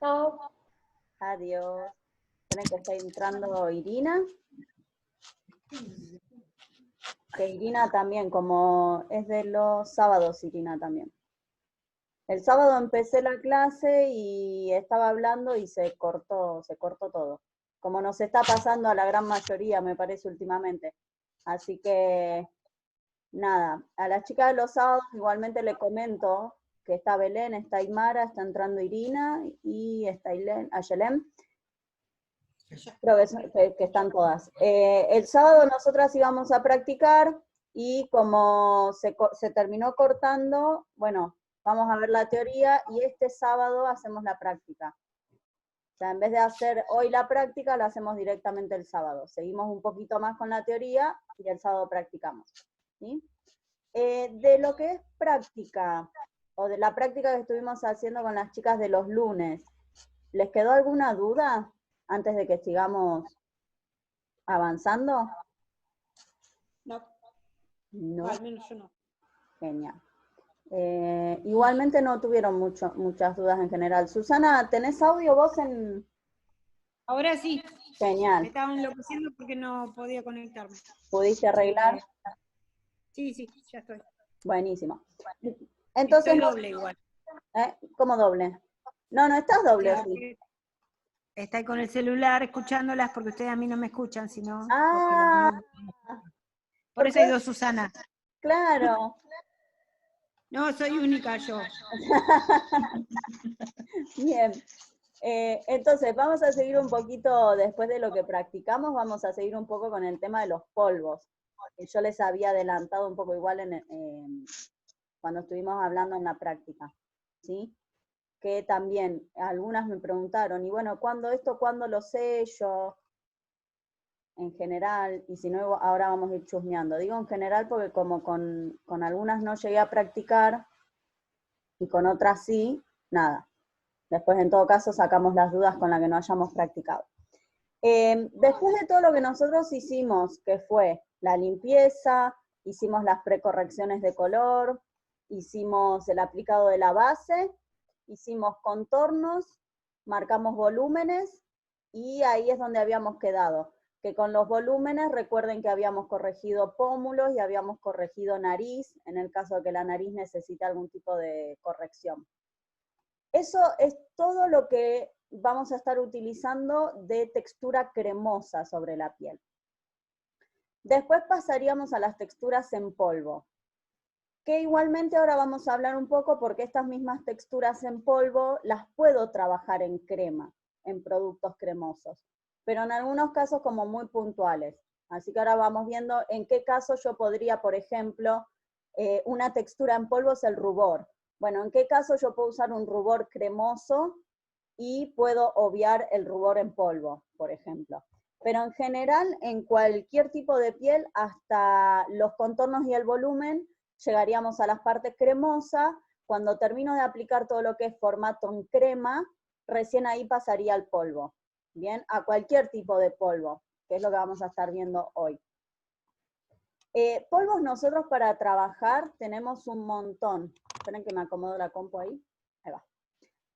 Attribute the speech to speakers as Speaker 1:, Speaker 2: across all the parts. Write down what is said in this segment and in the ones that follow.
Speaker 1: Chao.
Speaker 2: Adiós. Esperen que está entrando Irina. Que Irina también, como es de los sábados, Irina también. El sábado empecé la clase y estaba hablando y se cortó todo. Como nos está pasando a la gran mayoría, me parece, últimamente. Así que, nada, a las chicas de los sábados igualmente le comento que está Belén, está Aymara, está entrando Irina y está Ayelem. Creo que están todas. El sábado nosotras íbamos a practicar y como se terminó cortando, bueno, vamos a ver la teoría y este sábado hacemos la práctica. O sea, en vez de hacer hoy la práctica, la hacemos directamente el sábado. Seguimos un poquito más con la teoría y el sábado practicamos. ¿Sí? De lo que es práctica, o de la práctica que estuvimos haciendo con las chicas de los lunes, ¿les quedó alguna duda antes de que sigamos avanzando?
Speaker 1: No,
Speaker 2: No,
Speaker 1: al menos yo no.
Speaker 2: genial. Igualmente no tuvieron muchas dudas en general. Susana, ¿tenés audio vos en...?
Speaker 1: Ahora sí, me
Speaker 2: Genial.
Speaker 1: estaba enloqueciendo porque no podía conectarme.
Speaker 2: ¿Pudiste arreglar?
Speaker 1: Sí, sí, ya estoy.
Speaker 2: Buenísimo. Entonces,
Speaker 1: Estoy doble igual.
Speaker 2: ¿cómo doble? No, no estás doble,
Speaker 1: Claro,
Speaker 2: sí.
Speaker 1: está ahí con el celular escuchándolas porque ustedes a mí no me escuchan, sino porque las
Speaker 2: Ah,
Speaker 1: no. Por eso
Speaker 2: porque,
Speaker 1: hay dos Susana.
Speaker 2: claro.
Speaker 1: No, soy única yo.
Speaker 2: Bien. Entonces, vamos a seguir un poquito, después de lo que practicamos, vamos a seguir un poco con el tema de los polvos. Que yo les había adelantado un poco igual cuando estuvimos hablando en la práctica. ¿Sí? Que también algunas me preguntaron, y bueno, ¿cuándo lo sé yo? En general, y si no, ahora vamos a ir chusmeando. Digo en general porque como con algunas no llegué a practicar y con otras sí, nada. Después, en todo caso, sacamos las dudas con las que no hayamos practicado. Después de todo lo que nosotros hicimos, que fue la limpieza, hicimos las precorrecciones de color, hicimos el aplicado de la base, hicimos contornos, marcamos volúmenes y ahí es donde habíamos quedado. Que con los volúmenes recuerden que habíamos corregido pómulos y habíamos corregido nariz, en el caso de que la nariz necesite algún tipo de corrección. Eso es todo lo que vamos a estar utilizando de textura cremosa sobre la piel. Después pasaríamos a las texturas en polvo, que igualmente ahora vamos a hablar un poco porque estas mismas texturas en polvo las puedo trabajar en crema, en productos cremosos, pero en algunos casos como muy puntuales. Así que ahora vamos viendo en qué caso yo podría, por ejemplo, una textura en polvo es el rubor. Bueno, ¿en qué caso yo puedo usar un rubor cremoso y puedo obviar el rubor en polvo, por ejemplo? Pero en general, en cualquier tipo de piel, hasta los contornos y el volumen, llegaríamos a las partes cremosas. Cuando termino de aplicar todo lo que es formato en crema, recién ahí pasaría al polvo. Bien, a cualquier tipo de polvo, que es lo que vamos a estar viendo hoy. Polvos nosotros para trabajar tenemos un montón. Esperen que me acomodo la compu ahí. Ahí va.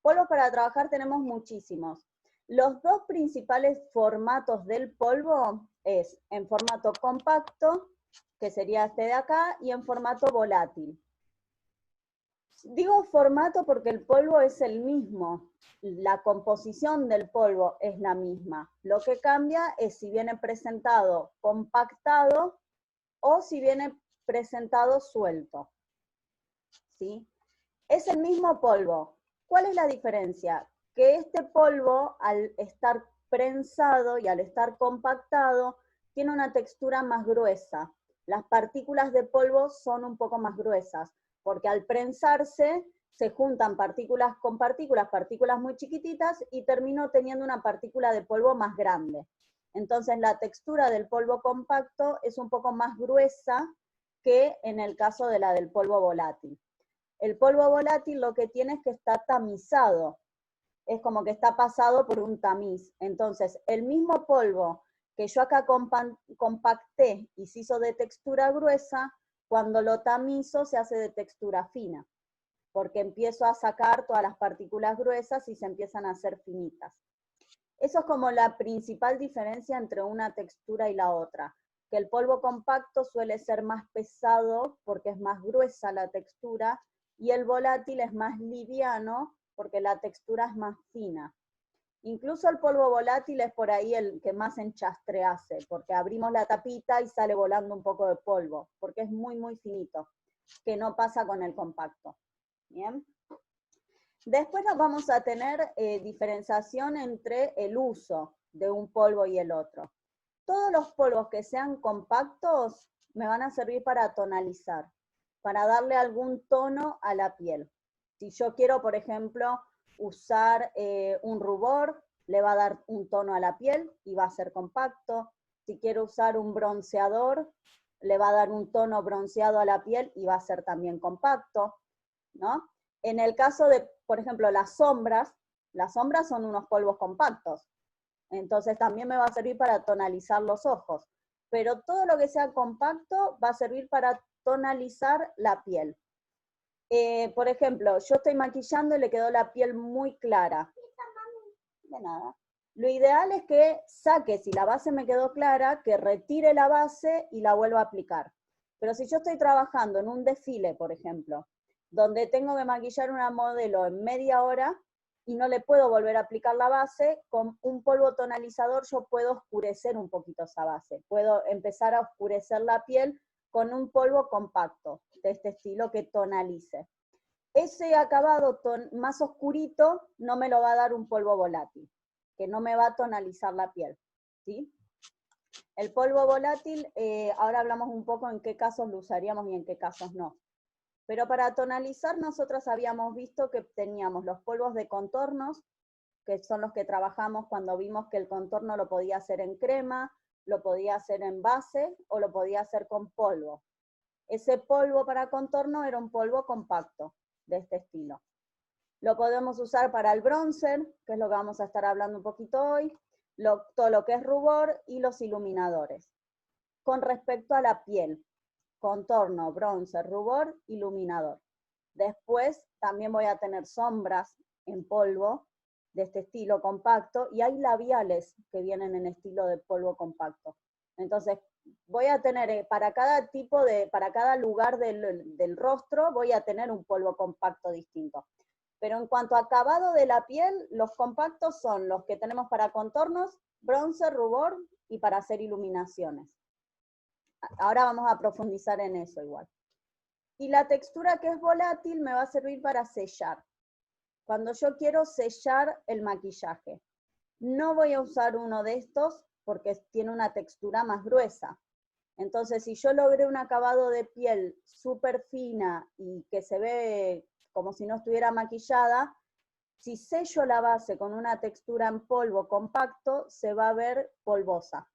Speaker 2: Polvos para trabajar tenemos muchísimos. Los dos principales formatos del polvo es en formato compacto, que sería este de acá, y en formato volátil. Digo formato porque el polvo es el mismo, la composición del polvo es la misma. Lo que cambia es si viene presentado compactado o si viene presentado suelto. ¿Sí? Es el mismo polvo. ¿Cuál es la diferencia? Que este polvo, al estar prensado y al estar compactado, tiene una textura más gruesa. Las partículas de polvo son un poco más gruesas, porque al prensarse se juntan partículas con partículas muy chiquititas, y termino teniendo una partícula de polvo más grande. Entonces la textura del polvo compacto es un poco más gruesa que en el caso de la del polvo volátil. El polvo volátil lo que tiene es que está tamizado, es como que está pasado por un tamiz. Entonces, el mismo polvo que yo acá compacté y se hizo de textura gruesa, cuando lo tamizo se hace de textura fina. porque empiezo a sacar todas las partículas gruesas y se empiezan a hacer finitas. Eso es como la principal diferencia entre una textura y la otra, que el polvo compacto suele ser más pesado porque es más gruesa la textura, y el volátil es más liviano porque la textura es más fina. Incluso el polvo volátil es por ahí el que más enchastre hace, porque abrimos la tapita y sale volando un poco de polvo, porque es muy, muy finito, que no pasa con el compacto. ¿Bien? Después nos vamos a tener diferenciación entre el uso de un polvo y el otro. Todos los polvos que sean compactos me van a servir para tonalizar, para darle algún tono a la piel. Si yo quiero, por ejemplo, usar un rubor, le va a dar un tono a la piel y va a ser compacto. Si quiero usar un bronceador, le va a dar un tono bronceado a la piel y va a ser también compacto, ¿no? En el caso de, por ejemplo, las sombras son unos polvos compactos. Entonces también me va a servir para tonalizar los ojos. Pero todo lo que sea compacto va a servir para tonalizar la piel. Por ejemplo, yo estoy maquillando y le quedó la piel muy clara. De nada. Lo ideal es que saque, si la base me quedó clara, que retire la base y la vuelva a aplicar. Pero si yo estoy trabajando en un desfile, por ejemplo, donde tengo que maquillar una modelo en media hora y no le puedo volver a aplicar la base, con un polvo tonalizador yo puedo oscurecer un poquito esa base. Puedo empezar a oscurecer la piel con un polvo compacto, de este estilo que tonalice. Ese acabado más oscurito no me lo va a dar un polvo volátil, que no me va a tonalizar la piel, ¿sí? El polvo volátil, ahora hablamos un poco en qué casos lo usaríamos y en qué casos no. Pero para tonalizar nosotros habíamos visto que teníamos los polvos de contornos, que son los que trabajamos cuando vimos que el contorno lo podía hacer en crema, lo podía hacer en base o lo podía hacer con polvo. Ese polvo para contorno era un polvo compacto, de este estilo. Lo podemos usar para el bronzer, que es lo que vamos a estar hablando un poquito hoy, todo lo que es rubor y los iluminadores. Con respecto a la piel, contorno, bronzer, rubor, iluminador. Después también voy a tener sombras en polvo de este estilo compacto y hay labiales que vienen en estilo de polvo compacto. Entonces, voy a tener para cada lugar del rostro, voy a tener un polvo compacto distinto. Pero en cuanto a acabado de la piel, los compactos son los que tenemos para contornos, bronzer, rubor y para hacer iluminaciones. Ahora vamos a profundizar en eso igual. Y la textura que es volátil me va a servir para sellar. Cuando yo quiero sellar el maquillaje, no voy a usar uno de estos porque tiene una textura más gruesa. Entonces, si yo logré un acabado de piel súper fina y que se ve como si no estuviera maquillada, si sello la base con una textura en polvo compacto, se va a ver polvosa,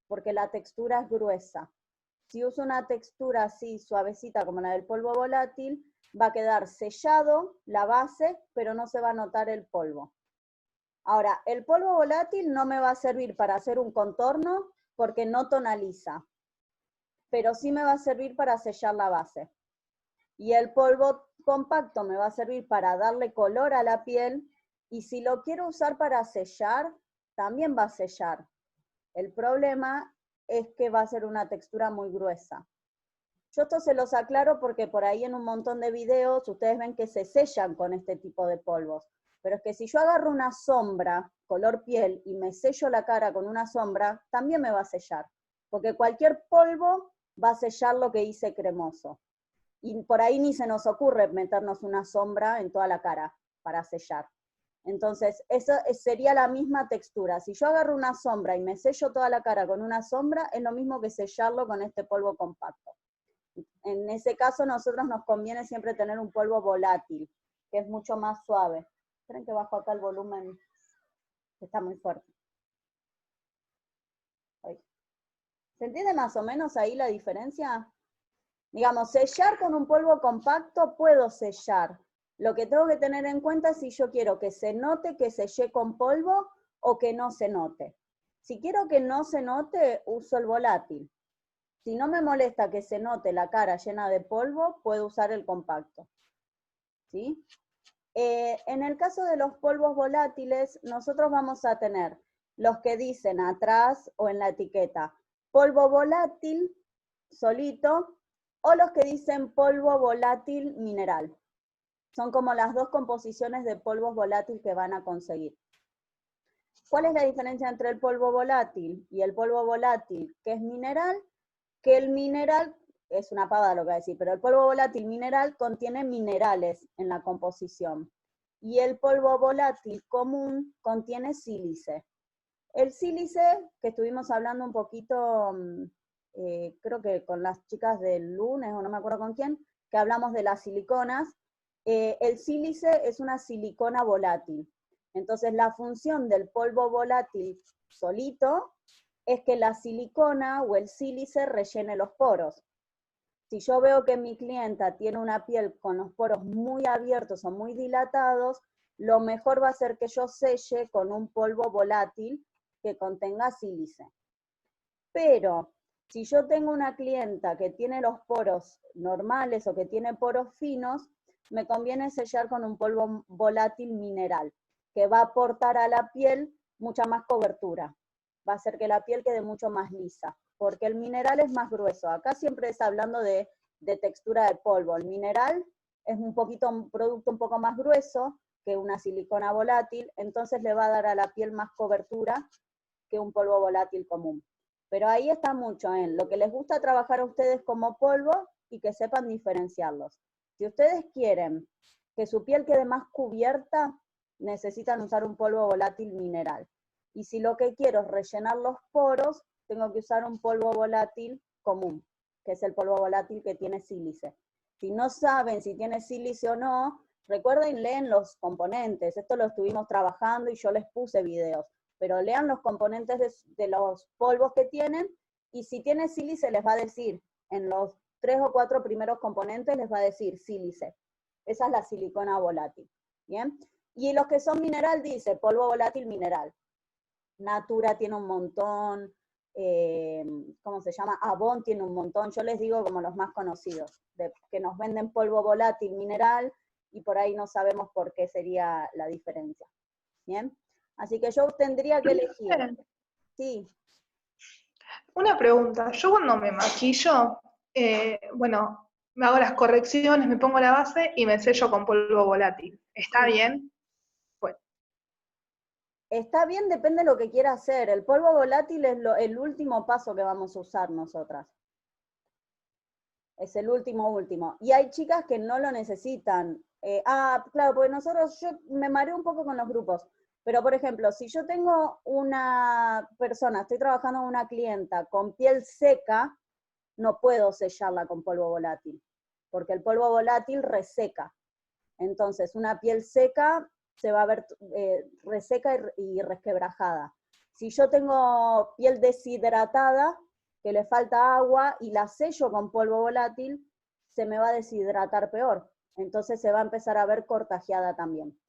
Speaker 2: porque la textura es gruesa. Si uso una textura así suavecita como la del polvo volátil, va a quedar sellado la base, pero no se va a notar el polvo. Ahora, el polvo volátil no me va a servir para hacer un contorno porque no tonaliza, pero sí me va a servir para sellar la base. Y el polvo compacto me va a servir para darle color a la piel, y si lo quiero usar para sellar, también va a sellar. El problema es que va a ser una textura muy gruesa. Yo esto se los aclaro porque por ahí en un montón de videos ustedes ven que se sellan con este tipo de polvos. Pero es que si yo agarro una sombra, color piel, y me sello la cara con una sombra, también me va a sellar. Porque cualquier polvo va a sellar lo que hice cremoso. Y por ahí ni se nos ocurre meternos una sombra en toda la cara para sellar. Entonces, esa sería la misma textura. Si yo agarro una sombra y me sello toda la cara con una sombra, es lo mismo que sellarlo con este polvo compacto. En ese caso, a nosotros nos conviene siempre tener un polvo volátil, que es mucho más suave. Esperen que bajo acá el volumen, que está muy fuerte. ¿Se entiende más o menos ahí la diferencia? Digamos, sellar con un polvo compacto, puedo sellar. Lo que tengo que tener en cuenta es si yo quiero que se note que sellé con polvo o que no se note. Si quiero que no se note, uso el volátil. Si no me molesta que se note la cara llena de polvo, puedo usar el compacto. ¿sí? En el caso de los polvos volátiles, nosotros vamos a tener los que dicen atrás o en la etiqueta, polvo volátil solito, o los que dicen polvo volátil mineral. Son como las dos composiciones de polvos volátil que van a conseguir. ¿Cuál es la diferencia entre el polvo volátil y el polvo volátil que es mineral? Que el mineral, es una pavada lo que voy a decir, pero el polvo volátil mineral contiene minerales en la composición. Y el polvo volátil común contiene sílice. El sílice, que estuvimos hablando un poquito, creo que con las chicas del lunes, o no me acuerdo con quién, que hablamos de las siliconas, el sílice es una silicona volátil. Entonces la función del polvo volátil solito es que la silicona o el sílice rellene los poros. Si yo veo que mi clienta tiene una piel con los poros muy abiertos o muy dilatados, lo mejor va a ser que yo selle con un polvo volátil que contenga sílice. Pero si yo tengo una clienta que tiene los poros normales o que tiene poros finos, me conviene sellar con un polvo volátil mineral, que va a aportar a la piel mucha más cobertura. Va a hacer que la piel quede mucho más lisa, porque el mineral es más grueso. Acá siempre está hablando de textura de polvo. El mineral es un producto un poco más grueso que una silicona volátil, entonces le va a dar a la piel más cobertura que un polvo volátil común. Pero ahí está mucho en lo que les gusta trabajar a ustedes como polvo y que sepan diferenciarlos. Si ustedes quieren que su piel quede más cubierta, necesitan usar un polvo volátil mineral. Y si lo que quiero es rellenar los poros, tengo que usar un polvo volátil común, que es el polvo volátil que tiene sílice. Si no saben si tiene sílice o no, recuerden, leen los componentes. Esto lo estuvimos trabajando y yo les puse videos. Pero lean los componentes de los polvos que tienen, y si tiene sílice les va a decir, en los 3 o 4 primeros componentes les va a decir sílice. Esa es la silicona volátil, ¿bien? Y los que son mineral dice polvo volátil mineral. Natura tiene un montón, ¿cómo se llama? Avon tiene un montón, yo les digo como los más conocidos, que nos venden polvo volátil mineral y por ahí no sabemos por qué sería la diferencia, ¿bien? Así que yo tendría que elegir. Sí.
Speaker 3: Una pregunta, yo cuando me maquillo, bueno, me hago las correcciones, me pongo la base y me sello con polvo volátil. ¿Está bien? Bueno.
Speaker 2: Está bien, depende de lo que quiera hacer. El polvo volátil es el último paso que vamos a usar nosotras. Es el último. Y hay chicas que no lo necesitan. Claro, porque yo me mareo un poco con los grupos. Pero, por ejemplo, si yo tengo una persona, estoy trabajando con una clienta con piel seca, no puedo sellarla con polvo volátil, porque el polvo volátil reseca. Entonces, una piel seca se va a ver reseca y resquebrajada. Si yo tengo piel deshidratada, que le falta agua, y la sello con polvo volátil, se me va a deshidratar peor. Entonces se va a empezar a ver cortajeada también.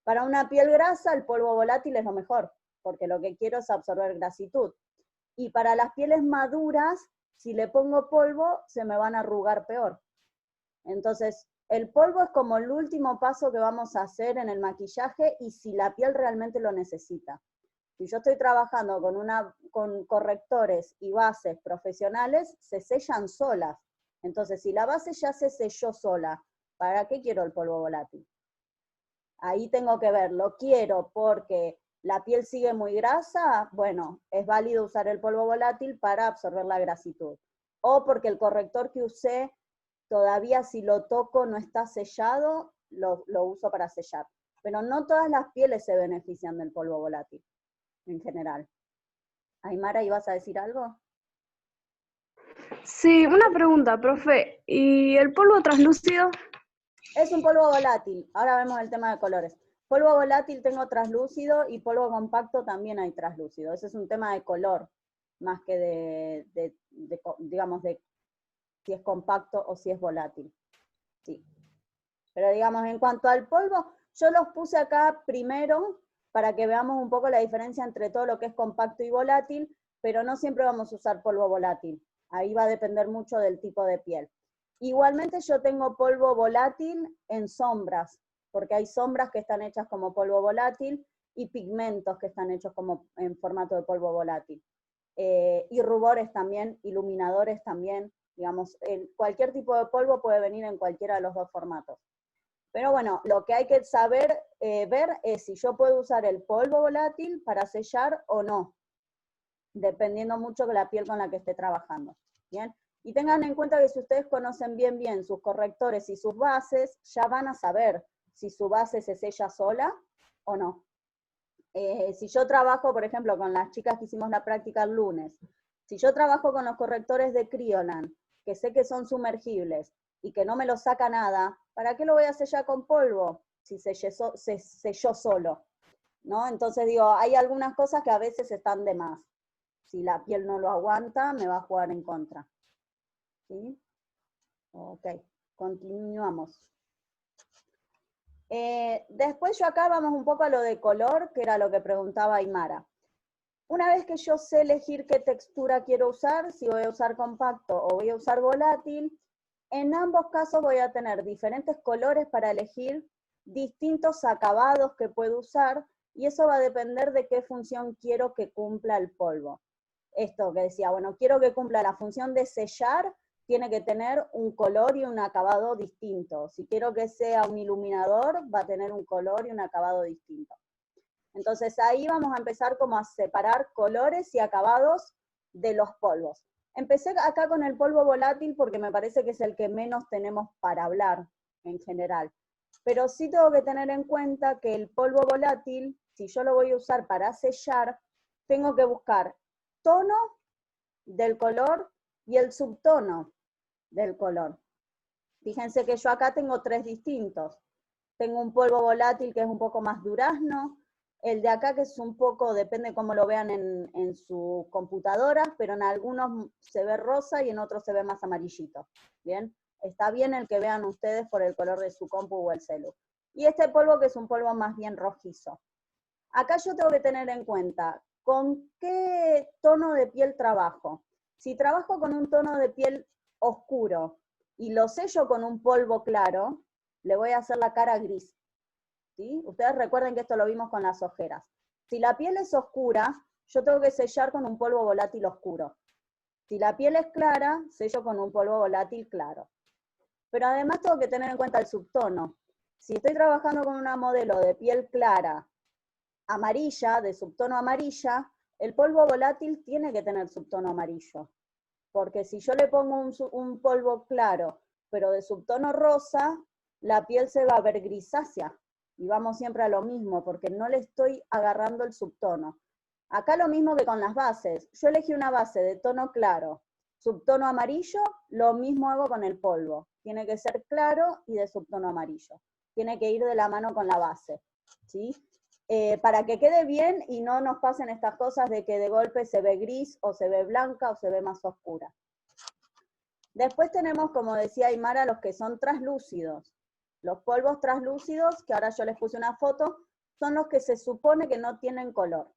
Speaker 2: Para una piel grasa, el polvo volátil es lo mejor, porque lo que quiero es absorber grasitud. Y para las pieles maduras, si le pongo polvo, se me van a arrugar peor. Entonces, el polvo es como el último paso que vamos a hacer en el maquillaje, y si la piel realmente lo necesita. Si yo estoy trabajando con correctores y bases profesionales, se sellan solas. Entonces, si la base ya se selló sola, ¿para qué quiero el polvo volátil? Ahí tengo que ver, ¿lo quiero porque la piel sigue muy grasa? Bueno, es válido usar el polvo volátil para absorber la grasitud. O porque el corrector que usé, todavía si lo toco no está sellado, lo uso para sellar. Pero no todas las pieles se benefician del polvo volátil, en general. Aymara, ¿ibas a decir algo?
Speaker 4: Sí, una pregunta, profe. ¿Y el polvo translúcido?
Speaker 2: Es un polvo volátil. Ahora vemos el tema de colores. Polvo volátil tengo translúcido, y polvo compacto también hay translúcido. Ese es un tema de color, más que digamos, de si es compacto o si es volátil. Sí. Pero digamos, en cuanto al polvo, yo los puse acá primero para que veamos un poco la diferencia entre todo lo que es compacto y volátil, pero no siempre vamos a usar polvo volátil. Ahí va a depender mucho del tipo de piel. Igualmente yo tengo polvo volátil en sombras, porque hay sombras que están hechas como polvo volátil y pigmentos que están hechos como en formato de polvo volátil. Y rubores también, iluminadores también, digamos, cualquier tipo de polvo puede venir en cualquiera de los dos formatos. Pero bueno, lo que hay que saber ver es si yo puedo usar el polvo volátil para sellar o no, dependiendo mucho de la piel con la que esté trabajando. ¿Bien? Y tengan en cuenta que si ustedes conocen bien sus correctores y sus bases, ya van a saber si su base se sella sola o no. Si yo trabajo, por ejemplo, con las chicas que hicimos la práctica el lunes, si yo trabajo con los correctores de Kryolan, que sé que son sumergibles y que no me lo saca nada, ¿para qué lo voy a sellar con polvo si se selló solo? ¿No? Entonces digo, hay algunas cosas que a veces están de más. Si la piel no lo aguanta, me va a jugar en contra. ¿Sí? Ok, continuamos. Después yo acá vamos un poco a lo de color, que era lo que preguntaba Aymara. Una vez que yo sé elegir qué textura quiero usar, si voy a usar compacto o voy a usar volátil, en ambos casos voy a tener diferentes colores para elegir, distintos acabados que puedo usar, y eso va a depender de qué función quiero que cumpla el polvo. Esto que decía, bueno, quiero que cumpla la función de sellar, tiene que tener un color y un acabado distinto. Si quiero que sea un iluminador, va a tener un color y un acabado distinto. Entonces ahí vamos a empezar como a separar colores y acabados de los polvos. Empecé acá con el polvo volátil porque me parece que es el que menos tenemos para hablar en general. Pero sí tengo que tener en cuenta que el polvo volátil, si yo lo voy a usar para sellar, tengo que buscar tono del color y el subtono del color. Fíjense que yo acá tengo 3 distintos. Tengo un polvo volátil que es un poco más durazno, el de acá que es un poco, depende cómo lo vean en su computadora, pero en algunos se ve rosa y en otros se ve más amarillito. ¿Bien? Está bien el que vean ustedes por el color de su compu o el celu. Y este polvo que es un polvo más bien rojizo. Acá yo tengo que tener en cuenta con qué tono de piel trabajo. Si trabajo con un tono de piel oscuro y lo sello con un polvo claro, le voy a hacer la cara gris. ¿Sí? Ustedes recuerden que esto lo vimos con las ojeras. Si la piel es oscura, yo tengo que sellar con un polvo volátil oscuro. Si la piel es clara, sello con un polvo volátil claro. Pero además tengo que tener en cuenta el subtono. Si estoy trabajando con una modelo de piel clara, amarilla, de subtono amarilla, el polvo volátil tiene que tener subtono amarillo. Porque si yo le pongo un polvo claro, pero de subtono rosa, la piel se va a ver grisácea. Y vamos siempre a lo mismo, porque no le estoy agarrando el subtono. Acá lo mismo que con las bases. Yo elegí una base de tono claro, subtono amarillo, lo mismo hago con el polvo. Tiene que ser claro y de subtono amarillo. Tiene que ir de la mano con la base, ¿sí? Para que quede bien y no nos pasen estas cosas de que de golpe se ve gris, o se ve blanca, o se ve más oscura. Después tenemos, como decía Aymara, los que son translúcidos. Los polvos translúcidos, que ahora yo les puse una foto, son los que se supone que no tienen color.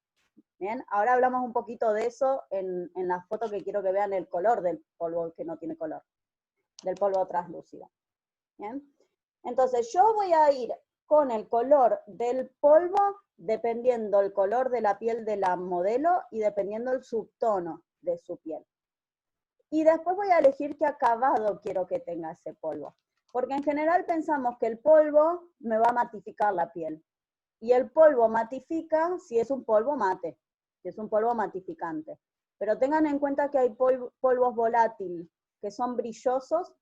Speaker 2: Bien, ahora hablamos un poquito de eso en la foto que quiero que vean el color del polvo que no tiene color, del polvo translúcido. Bien, entonces yo voy a ir con el color del polvo dependiendo el color de la piel de la modelo y dependiendo el subtono de su piel. Y después voy a elegir qué acabado quiero que tenga ese polvo. Porque en general pensamos que el polvo me va a matificar la piel. Y el polvo matifica si es un polvo mate, si es un polvo matificante. Pero tengan en cuenta que hay polvos volátiles que son brillosos,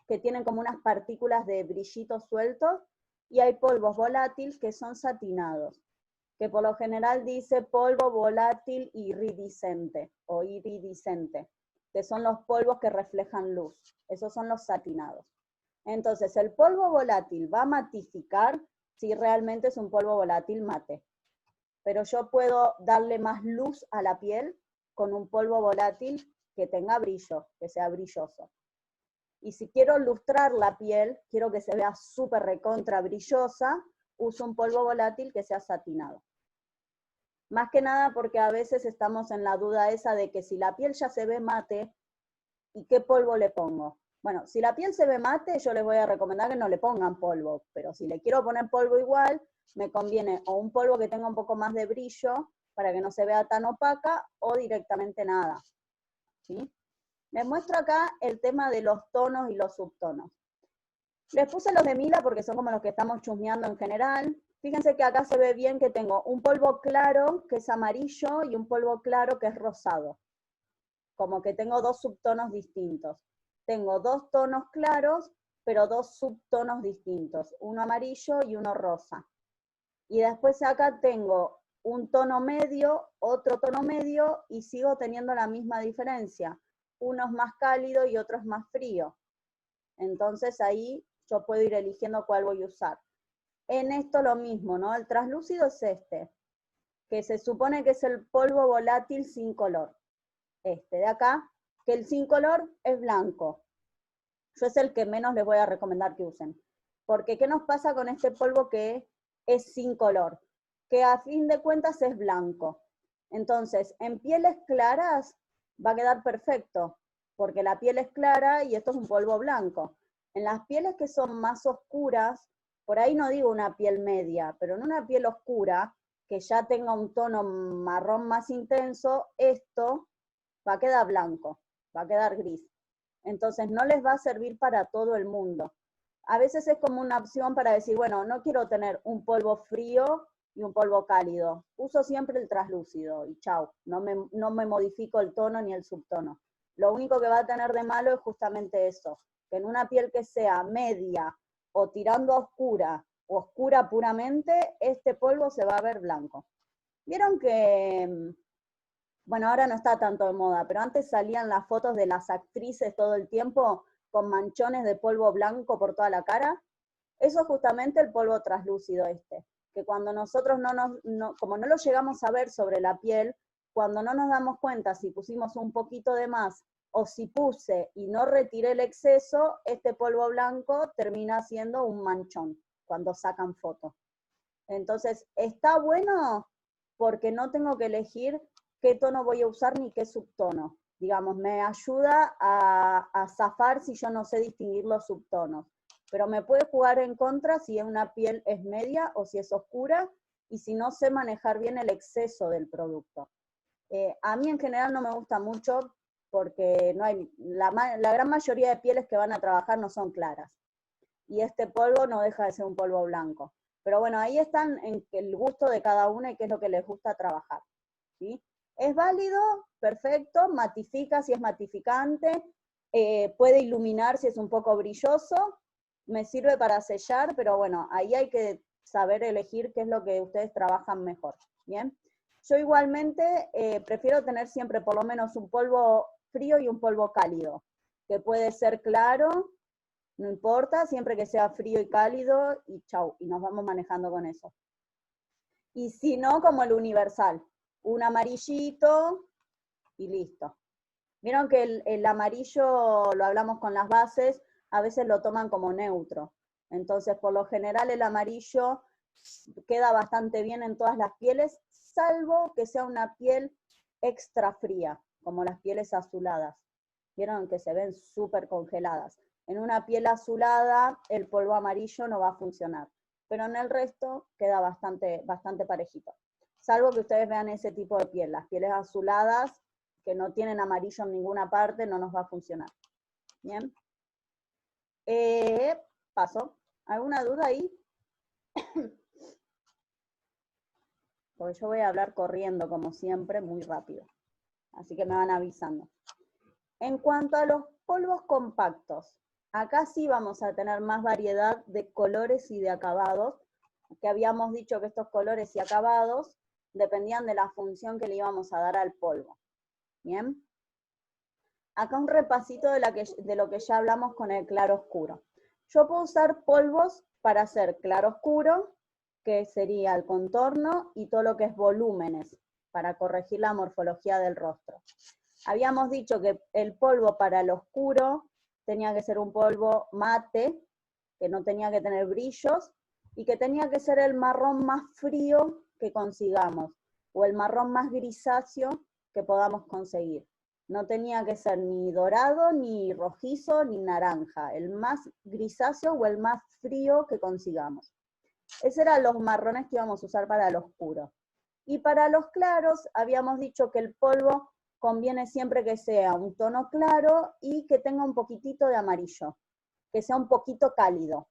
Speaker 2: que tienen como unas partículas de brillitos sueltos, y hay polvos volátiles que son satinados, que por lo general dice polvo volátil iridiscente o iridiscente, que son los polvos que reflejan luz. Esos son los satinados. Entonces, el polvo volátil va a matificar si realmente es un polvo volátil mate. Pero yo puedo darle más luz a la piel con un polvo volátil que tenga brillo, que sea brilloso. Y si quiero lustrar la piel, quiero que se vea súper recontra brillosa, uso un polvo volátil que sea satinado. Más que nada porque a veces estamos en la duda esa de que si la piel ya se ve mate, ¿y qué polvo le pongo? Bueno, si la piel se ve mate, yo les voy a recomendar que no le pongan polvo, pero si le quiero poner polvo igual, me conviene o un polvo que tenga un poco más de brillo para que no se vea tan opaca, o directamente nada. ¿Sí? Les muestro acá el tema de los tonos y los subtonos. Les puse los de Mila porque son como los que estamos chusmeando en general. Fíjense que acá se ve bien que tengo un polvo claro que es amarillo y un polvo claro que es rosado. Como que tengo dos subtonos distintos. Tengo dos tonos claros, pero dos subtonos distintos, uno amarillo y uno rosa. Y después acá tengo un tono medio, otro tono medio, y sigo teniendo la misma diferencia. Uno es más cálido y otro es más frío. Entonces ahí yo puedo ir eligiendo cuál voy a usar. En esto lo mismo, ¿no? El translúcido es este, que se supone que es el polvo volátil sin color. Este de acá, que el sin color es blanco. Yo es el que menos les voy a recomendar que usen. Porque ¿qué nos pasa con este polvo que es sin color? Que a fin de cuentas es blanco. Entonces, en pieles claras va a quedar perfecto, porque la piel es clara y esto es un polvo blanco. En las pieles que son más oscuras, por ahí no digo una piel media, pero en una piel oscura, que ya tenga un tono marrón más intenso, esto va a quedar blanco, va a quedar gris. Entonces no les va a servir para todo el mundo. A veces es como una opción para decir, bueno, no quiero tener un polvo frío y un polvo cálido. Uso siempre el translúcido y chau, no me modifico el tono ni el subtono. Lo único que va a tener de malo es justamente eso, que en una piel que sea media o tirando a oscura o oscura puramente, este polvo se va a ver blanco. Vieron que, bueno, ahora no está tanto de moda, pero antes salían las fotos de las actrices todo el tiempo con manchones de polvo blanco por toda la cara. Eso es justamente el polvo translúcido este, que cuando nosotros como no lo llegamos a ver sobre la piel, cuando no nos damos cuenta si pusimos un poquito de más o si puse y no retiré el exceso, este polvo blanco termina siendo un manchón cuando sacan fotos. Entonces, está bueno porque no tengo que elegir qué tono voy a usar ni qué subtono. Digamos, me ayuda a zafar si yo no sé distinguir los subtonos. Pero me puede jugar en contra si una piel es media o si es oscura, y si no sé manejar bien el exceso del producto. A mí en general no me gusta mucho porque no hay, la gran mayoría de pieles que van a trabajar no son claras. Y este polvo no deja de ser un polvo blanco. Pero bueno, ahí están en el gusto de cada una y qué es lo que les gusta trabajar. ¿Sí? Es válido, perfecto, matifica si es matificante, puede iluminar si es un poco brilloso, me sirve para sellar, pero bueno, ahí hay que saber elegir qué es lo que ustedes trabajan mejor. ¿Bien? Yo igualmente prefiero tener siempre por lo menos un polvo frío y un polvo cálido, que puede ser claro, no importa, siempre que sea frío y cálido, y chau, y nos vamos manejando con eso. Y si no, como el universal, un amarillito y listo. Vieron que el amarillo, lo hablamos con las bases, a veces lo toman como neutro. Entonces, por lo general, el amarillo queda bastante bien en todas las pieles, salvo que sea una piel extra fría, como las pieles azuladas. Vieron que se ven súper congeladas. En una piel azulada, el polvo amarillo no va a funcionar, pero en el resto queda bastante parejito. Salvo que ustedes vean ese tipo de piel, las pieles azuladas que no tienen amarillo en ninguna parte, no nos va a funcionar. Bien. Paso. ¿Alguna duda ahí? Porque yo voy a hablar corriendo, como siempre, muy rápido. Así que me van avisando. En cuanto a los polvos compactos, acá sí vamos a tener más variedad de colores y de acabados, que habíamos dicho que estos colores y acabados dependían de la función que le íbamos a dar al polvo. ¿Bien? Acá un repasito de lo que ya hablamos con el claro oscuro. Yo puedo usar polvos para hacer claro oscuro, que sería el contorno, y todo lo que es volúmenes, para corregir la morfología del rostro. Habíamos dicho que el polvo para el oscuro tenía que ser un polvo mate, que no tenía que tener brillos, y que tenía que ser el marrón más frío que consigamos, o el marrón más grisáceo que podamos conseguir. No tenía que ser ni dorado, ni rojizo, ni naranja. El más grisáceo o el más frío que consigamos. Esos eran los marrones que íbamos a usar para el oscuro. Y para los claros habíamos dicho que el polvo conviene siempre que sea un tono claro y que tenga un poquitito de amarillo, que sea un poquito cálido.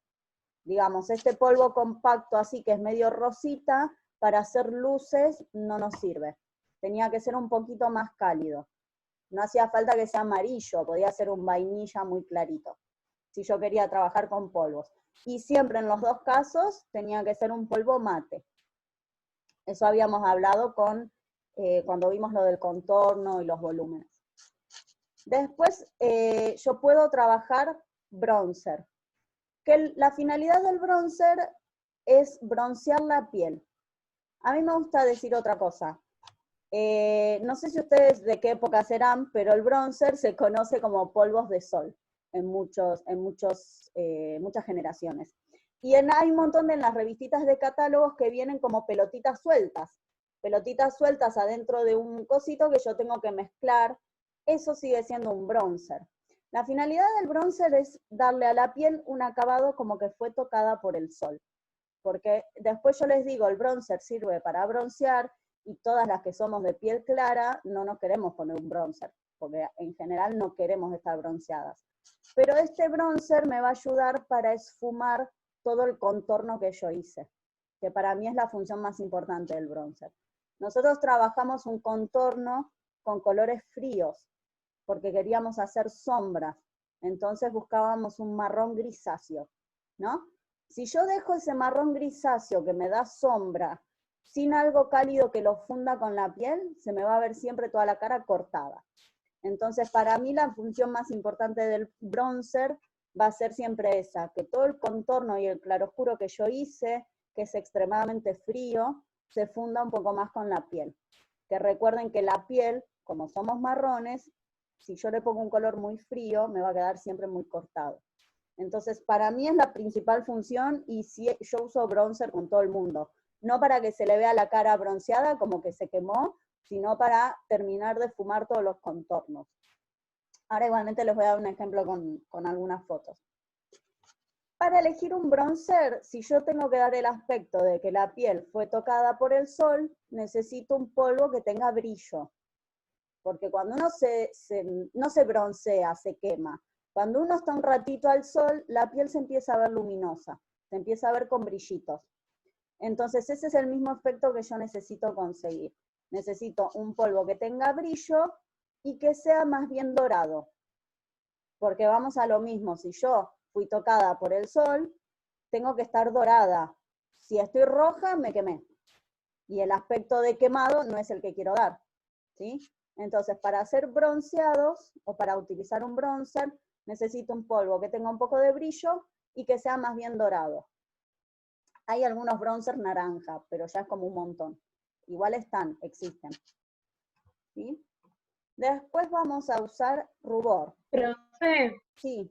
Speaker 2: Digamos, este polvo compacto así que es medio rosita, para hacer luces no nos sirve. Tenía que ser un poquito más cálido. No hacía falta que sea amarillo, podía ser un vainilla muy clarito, si yo quería trabajar con polvos. Y siempre en los dos casos tenía que ser un polvo mate. Eso habíamos hablado cuando vimos lo del contorno y los volúmenes. Después yo puedo trabajar bronzer. Que la finalidad del bronzer es broncear la piel. A mí me gusta decir otra cosa. No sé si ustedes de qué época serán, pero el bronzer se conoce como polvos de sol en muchas generaciones. Y hay un montón en las revistitas de catálogos que vienen como pelotitas sueltas adentro de un cosito que yo tengo que mezclar. Eso sigue siendo un bronzer. La finalidad del bronzer es darle a la piel un acabado como que fue tocada por el sol. Porque después yo les digo, el bronzer sirve para broncear, y todas las que somos de piel clara no nos queremos poner un bronzer, porque en general no queremos estar bronceadas. Pero este bronzer me va a ayudar para esfumar todo el contorno que yo hice, que para mí es la función más importante del bronzer. Nosotros trabajamos un contorno con colores fríos, porque queríamos hacer sombras, entonces buscábamos un marrón grisáceo, ¿no? Si yo dejo ese marrón grisáceo que me da sombra, sin algo cálido que lo funda con la piel, se me va a ver siempre toda la cara cortada. Entonces, para mí la función más importante del bronzer va a ser siempre esa, que todo el contorno y el claroscuro que yo hice, que es extremadamente frío, se funda un poco más con la piel. Que recuerden que la piel, como somos marrones, si yo le pongo un color muy frío, me va a quedar siempre muy cortado. Entonces, para mí es la principal función, y sí, yo uso bronzer con todo el mundo. No para que se le vea la cara bronceada como que se quemó, sino para terminar de fumar todos los contornos. Ahora igualmente les voy a dar un ejemplo con algunas fotos. Para elegir un bronzer, si yo tengo que dar el aspecto de que la piel fue tocada por el sol, necesito un polvo que tenga brillo. Porque cuando uno no se broncea, se quema. Cuando uno está un ratito al sol, la piel se empieza a ver luminosa, se empieza a ver con brillitos. Entonces ese es el mismo efecto que yo necesito conseguir. Necesito un polvo que tenga brillo y que sea más bien dorado. Porque vamos a lo mismo, si yo fui tocada por el sol, tengo que estar dorada. Si estoy roja, me quemé. Y el aspecto de quemado no es el que quiero dar, ¿sí? Entonces, para hacer bronceados, o para utilizar un bronzer, necesito un polvo que tenga un poco de brillo y que sea más bien dorado. Hay algunos bronzers naranja, pero ya es como un montón. Igual existen. ¿Sí? Después vamos a usar rubor.
Speaker 5: Profe,
Speaker 2: Sí.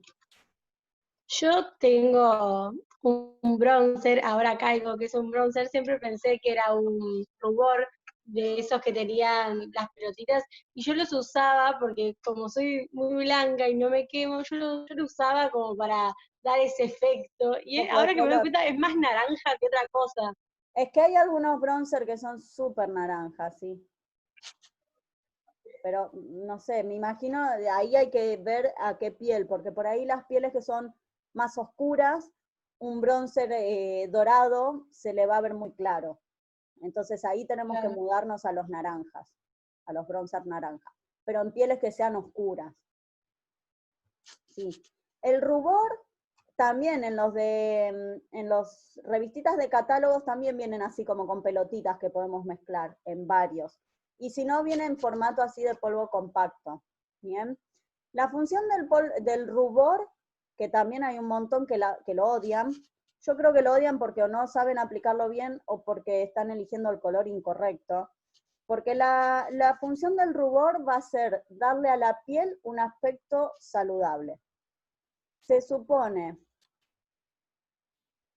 Speaker 5: yo tengo un bronzer, ahora caigo que es un bronzer, siempre pensé que era un rubor de esos que tenían las pelotitas, y yo los usaba porque como soy muy blanca y no me quemo, yo lo usaba como para dar ese efecto, y ahora que me doy cuenta es más naranja que otra cosa.
Speaker 2: Es que hay algunos bronzer que son súper naranjas, sí. Pero no sé, me imagino, ahí hay que ver a qué piel, porque por ahí las pieles que son más oscuras, un bronzer dorado se le va a ver muy claro. Entonces ahí tenemos que mudarnos a los naranjas, a los bronzer naranja, pero en pieles que sean oscuras. Sí. El rubor también en los revistitas de catálogos también vienen así como con pelotitas que podemos mezclar en varios. Y si no, viene en formato así de polvo compacto. ¿Bien? La función del rubor, que también hay un montón que lo odian, yo creo que lo odian porque o no saben aplicarlo bien o porque están eligiendo el color incorrecto. Porque la función del rubor va a ser darle a la piel un aspecto saludable. Se supone,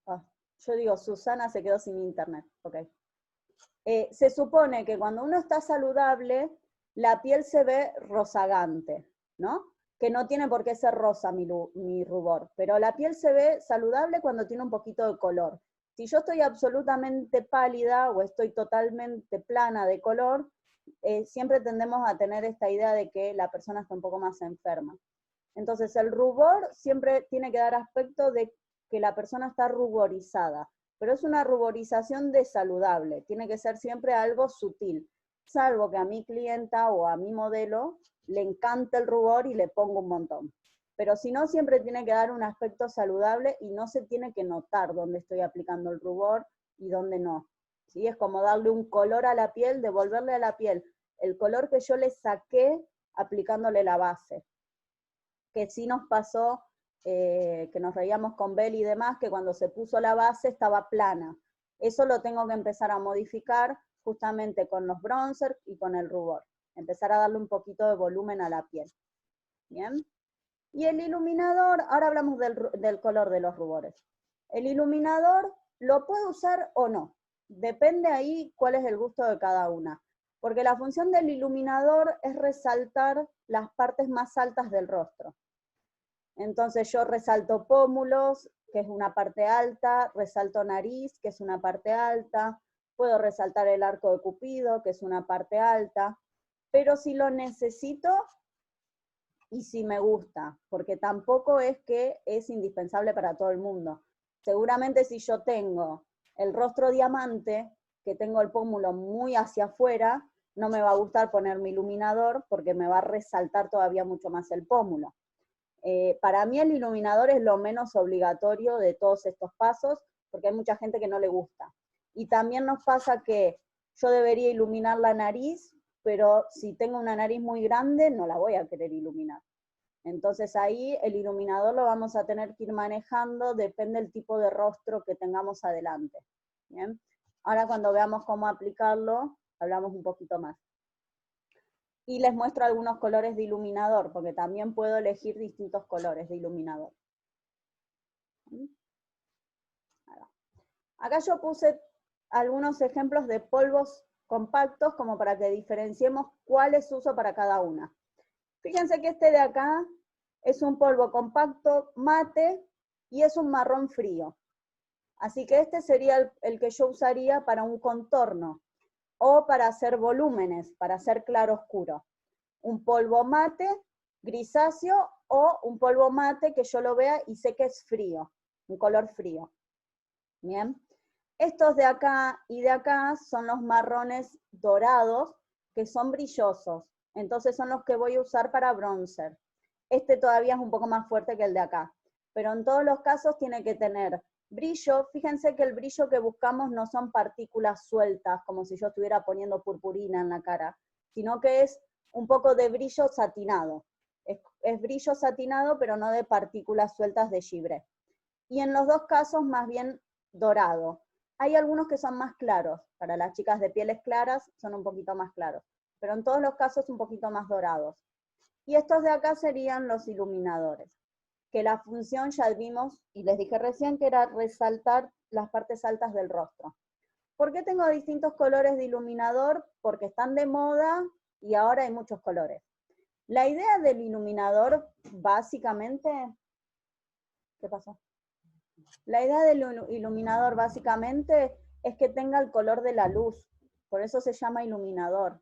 Speaker 2: yo digo, Susana se quedó sin internet, ok. Se supone que cuando uno está saludable, la piel se ve rozagante, ¿no? Que no tiene por qué ser rosa mi rubor, pero la piel se ve saludable cuando tiene un poquito de color. Si yo estoy absolutamente pálida o estoy totalmente plana de color, siempre tendemos a tener esta idea de que la persona está un poco más enferma. Entonces el rubor siempre tiene que dar aspecto de que la persona está ruborizada, pero es una ruborización de saludable, tiene que ser siempre algo sutil, salvo que a mi clienta o a mi modelo le encanta el rubor y le pongo un montón. Pero si no, siempre tiene que dar un aspecto saludable y no se tiene que notar dónde estoy aplicando el rubor y dónde no. ¿Sí? Es como darle un color a la piel, devolverle a la piel el color que yo le saqué aplicándole la base. Que sí nos pasó, que nos reíamos con Bel y demás, que cuando se puso la base estaba plana. Eso lo tengo que empezar a modificar justamente con los bronzers y con el rubor. Empezar a darle un poquito de volumen a la piel. ¿Bien? Y el iluminador, ahora hablamos del color de los rubores. El iluminador lo puedo usar o no. Depende ahí cuál es el gusto de cada una. Porque la función del iluminador es resaltar las partes más altas del rostro. Entonces yo resalto pómulos, que es una parte alta, resalto nariz, que es una parte alta, puedo resaltar el arco de Cupido, que es una parte alta, pero si lo necesito y si me gusta, porque tampoco es que es indispensable para todo el mundo. Seguramente si yo tengo el rostro diamante, que tengo el pómulo muy hacia afuera, no me va a gustar ponerme iluminador porque me va a resaltar todavía mucho más el pómulo. Para mí el iluminador es lo menos obligatorio de todos estos pasos, porque hay mucha gente que no le gusta. Y también nos pasa que yo debería iluminar la nariz, pero si tengo una nariz muy grande, no la voy a querer iluminar. Entonces ahí el iluminador lo vamos a tener que ir manejando, depende del tipo de rostro que tengamos adelante. ¿Bien? Ahora cuando veamos cómo aplicarlo, hablamos un poquito más. Y les muestro algunos colores de iluminador, porque también puedo elegir distintos colores de iluminador. Acá yo puse algunos ejemplos de polvos compactos, como para que diferenciemos cuáles uso para cada una. Fíjense que este de acá es un polvo compacto mate y es un marrón frío. Así que este sería el que yo usaría para un contorno o para hacer volúmenes, para hacer claro oscuro. Un polvo mate, grisáceo, o un polvo mate que yo lo vea y sé que es frío, un color frío. Bien. Estos de acá y de acá son los marrones dorados, que son brillosos. Entonces son los que voy a usar para bronzer. Este todavía es un poco más fuerte que el de acá. Pero en todos los casos tiene que tener brillo. Fíjense que el brillo que buscamos no son partículas sueltas, como si yo estuviera poniendo purpurina en la cara, sino que es un poco de brillo satinado. Es brillo satinado, pero no de partículas sueltas de gibré. Y en los dos casos, más bien dorado. Hay algunos que son más claros. Para las chicas de pieles claras, son un poquito más claros. Pero en todos los casos, un poquito más dorados. Y estos de acá serían los iluminadores. Que la función ya vimos, y les dije recién, que era resaltar las partes altas del rostro. ¿Por qué tengo distintos colores de iluminador? Porque están de moda y ahora hay muchos colores. La idea del iluminador, básicamente, ¿qué pasó? La idea del iluminador, básicamente, es que tenga el color de la luz. Por eso se llama iluminador.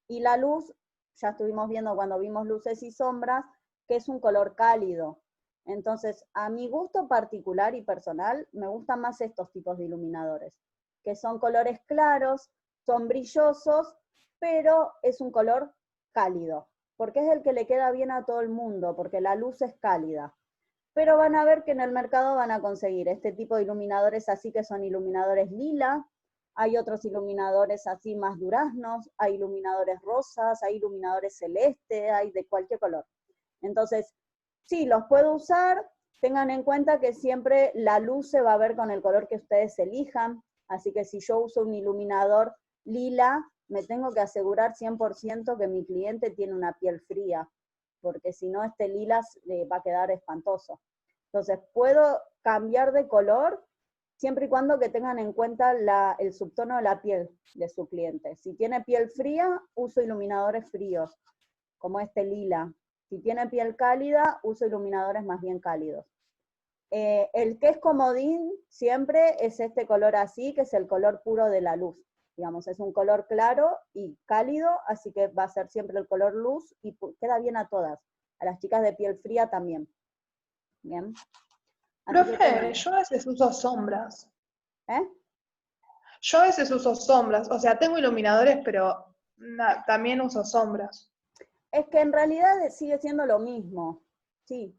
Speaker 2: Y la luz, ya estuvimos viendo cuando vimos luces y sombras, que es un color cálido. Entonces, a mi gusto particular y personal, me gustan más estos tipos de iluminadores, que son colores claros, son brillosos, pero es un color cálido, porque es el que le queda bien a todo el mundo, porque la luz es cálida. Pero van a ver que en el mercado van a conseguir este tipo de iluminadores así, que son iluminadores lila, hay otros iluminadores así más duraznos, hay iluminadores rosas, hay iluminadores celeste, hay de cualquier color. Entonces, sí, los puedo usar, tengan en cuenta que siempre la luz se va a ver con el color que ustedes elijan, así que si yo uso un iluminador lila, me tengo que asegurar 100% que mi cliente tiene una piel fría, porque si no este lila va a quedar espantoso. Entonces, puedo cambiar de color, siempre y cuando que tengan en cuenta el subtono de la piel de su cliente. Si tiene piel fría, uso iluminadores fríos, como este lila. Si tiene piel cálida, uso iluminadores más bien cálidos. El que es comodín siempre es este color así, que es el color puro de la luz. Digamos, es un color claro y cálido, así que va a ser siempre el color luz y queda bien a todas. A las chicas de piel fría también. Bien.
Speaker 3: Profe, yo a veces uso sombras.
Speaker 2: ¿Eh?
Speaker 3: Yo a veces uso sombras, o sea, tengo iluminadores, pero también uso sombras.
Speaker 2: Es que en realidad sigue siendo lo mismo, sí.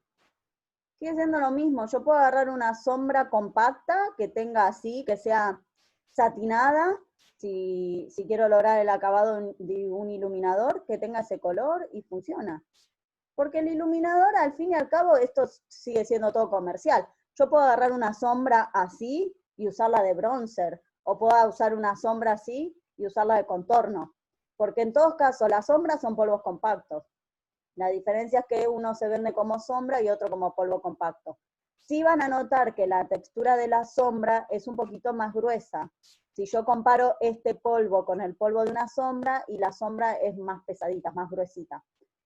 Speaker 2: Sigue siendo lo mismo. Yo puedo agarrar una sombra compacta que tenga así, que sea satinada, si quiero lograr el acabado de un iluminador, que tenga ese color y funciona. Porque el iluminador, al fin y al cabo, esto sigue siendo todo comercial. Yo puedo agarrar una sombra así y usarla de bronzer, o puedo usar una sombra así y usarla de contorno. Porque en todos casos, las sombras son polvos compactos. La diferencia es que uno se vende como sombra y otro como polvo compacto. Sí van a notar que la textura de la sombra es un poquito más gruesa. Si yo comparo este polvo con el polvo de una sombra, y la sombra es más pesadita, más gruesita.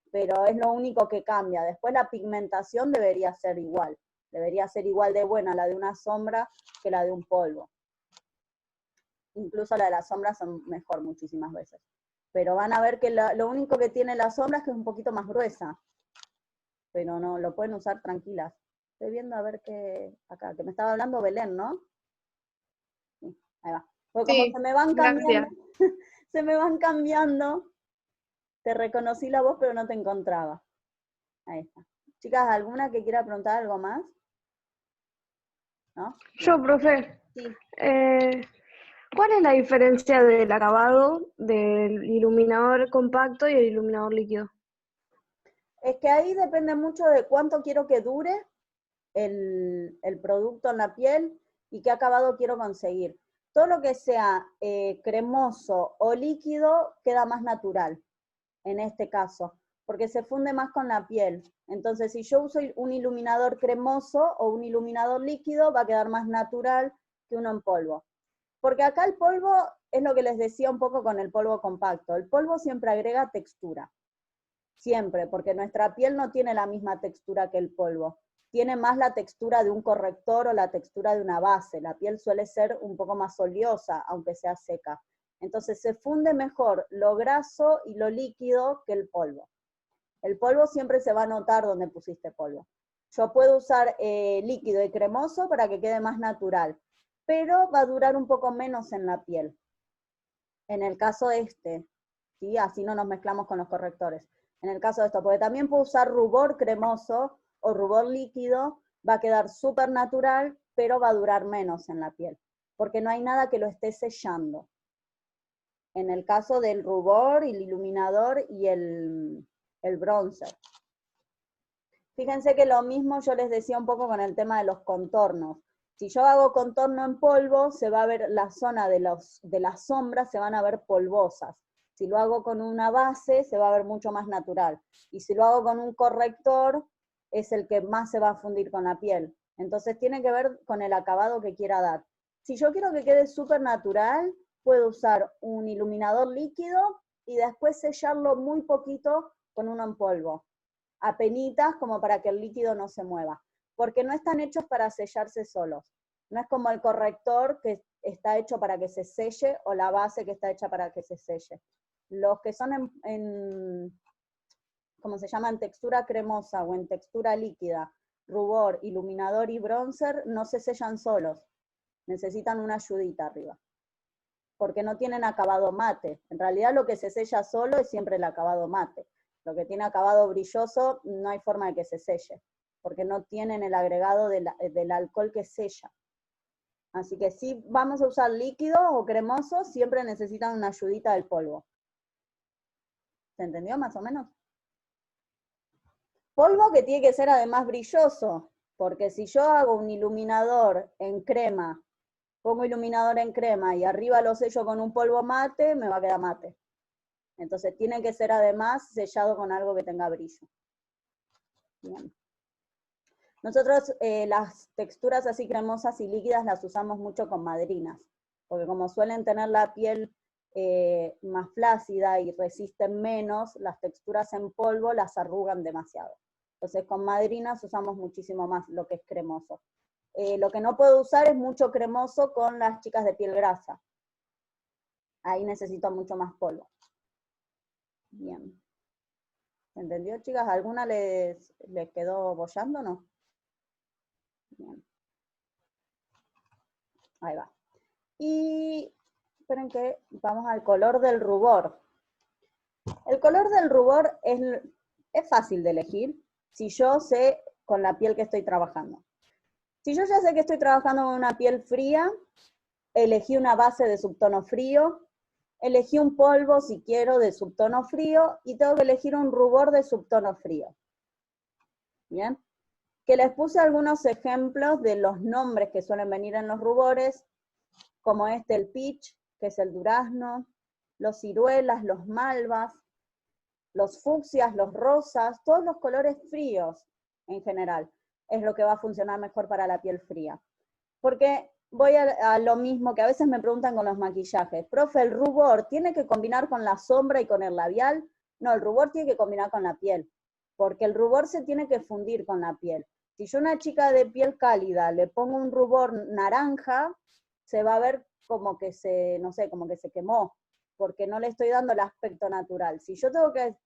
Speaker 2: Pero es lo único que cambia. Después la pigmentación debería ser igual. Debería ser igual de buena la de una sombra que la de un polvo. Incluso la de las sombras son mejor muchísimas veces. Pero van a ver que lo único que tiene la sombra es que es un poquito más gruesa. Pero no, lo pueden usar tranquilas. Estoy viendo a ver qué, acá, que me estaba hablando Belén, ¿no? Sí, ahí va. Porque como
Speaker 3: Sí,
Speaker 2: se me van
Speaker 3: gracias.
Speaker 2: cambiando, se me van cambiando, te reconocí la voz pero no te encontraba. Ahí está. Chicas, ¿alguna que quiera preguntar algo más? ¿No?
Speaker 4: Yo, profe,
Speaker 2: Sí.
Speaker 4: ¿cuál es la diferencia del acabado del iluminador compacto y el iluminador líquido?
Speaker 2: Es que ahí depende mucho de cuánto quiero que dure el producto en la piel y qué acabado quiero conseguir. Todo lo que sea cremoso o líquido queda más natural, en este caso, porque se funde más con la piel. Entonces, si yo uso un iluminador cremoso o un iluminador líquido, va a quedar más natural que uno en polvo. Porque acá el polvo, es lo que les decía un poco con el polvo compacto, el polvo siempre agrega textura. Siempre, porque nuestra piel no tiene la misma textura que el polvo. Tiene más la textura de un corrector o la textura de una base. La piel suele ser un poco más oleosa, aunque sea seca. Entonces se funde mejor lo graso y lo líquido que el polvo. El polvo siempre se va a notar donde pusiste polvo. Yo puedo usar líquido y cremoso para que quede más natural, pero va a durar un poco menos en la piel. En el caso este, ¿sí? Así no nos mezclamos con los correctores. En el caso de esto, porque también puedo usar rubor cremoso o rubor líquido, va a quedar súper natural, pero va a durar menos en la piel, porque no hay nada que lo esté sellando. En el caso del rubor, el iluminador y el bronzer. Fíjense que lo mismo yo les decía un poco con el tema de los contornos. Si yo hago contorno en polvo, se va a ver la zona de las sombras, se van a ver polvosas. Si lo hago con una base, se va a ver mucho más natural. Y si lo hago con un corrector, es el que más se va a fundir con la piel. Entonces tiene que ver con el acabado que quiera dar. Si yo quiero que quede súper natural, puedo usar un iluminador líquido y después sellarlo muy poquito con uno en polvo. Apenitas, como para que el líquido no se mueva. Porque no están hechos para sellarse solos. No es como el corrector que está hecho para que se selle o la base que está hecha para que se selle. Los que son ¿cómo se llama? En textura cremosa o en textura líquida, rubor, iluminador y bronzer, no se sellan solos. Necesitan una ayudita arriba. Porque no tienen acabado mate. En realidad lo que se sella solo es siempre el acabado mate. Lo que tiene acabado brilloso no hay forma de que se selle, porque no tienen el agregado del alcohol que sella. Así que si vamos a usar líquido o cremoso, siempre necesitan una ayudita del polvo. ¿Se entendió más o menos? Polvo que tiene que ser además brilloso, porque si yo hago un iluminador en crema, pongo iluminador en crema y arriba lo sello con un polvo mate, me va a quedar mate. Entonces tiene que ser además sellado con algo que tenga brillo. Bien. Nosotros las texturas así cremosas y líquidas las usamos mucho con madrinas, porque como suelen tener la piel más flácida y resisten menos, las texturas en polvo las arrugan demasiado. Entonces con madrinas usamos muchísimo más lo que es cremoso. Lo que no puedo usar es mucho cremoso con las chicas de piel grasa. Ahí necesito mucho más polvo. Bien. ¿Entendió, chicas? ¿Alguna les quedó boyando o no? Bien. Ahí va. Y esperen que vamos al color del rubor. El color del rubor es fácil de elegir si yo sé con la piel que estoy trabajando. Si yo ya sé que estoy trabajando con una piel fría, elegí una base de subtono frío, elegí un polvo, si quiero, de subtono frío, y tengo que elegir un rubor de subtono frío. ¿Bien? Que les puse algunos ejemplos de los nombres que suelen venir en los rubores, como el peach, que es el durazno, los ciruelas, los malvas, los fucsias, los rosas, todos los colores fríos en general, es lo que va a funcionar mejor para la piel fría. Porque voy a lo mismo que a veces me preguntan con los maquillajes. Profe, ¿el rubor tiene que combinar con la sombra y con el labial? No, el rubor tiene que combinar con la piel, porque el rubor se tiene que fundir con la piel. Si yo a una chica de piel cálida le pongo un rubor naranja, se va a ver como que no sé, como que se quemó, porque no le estoy dando el aspecto natural. Si yo tengo que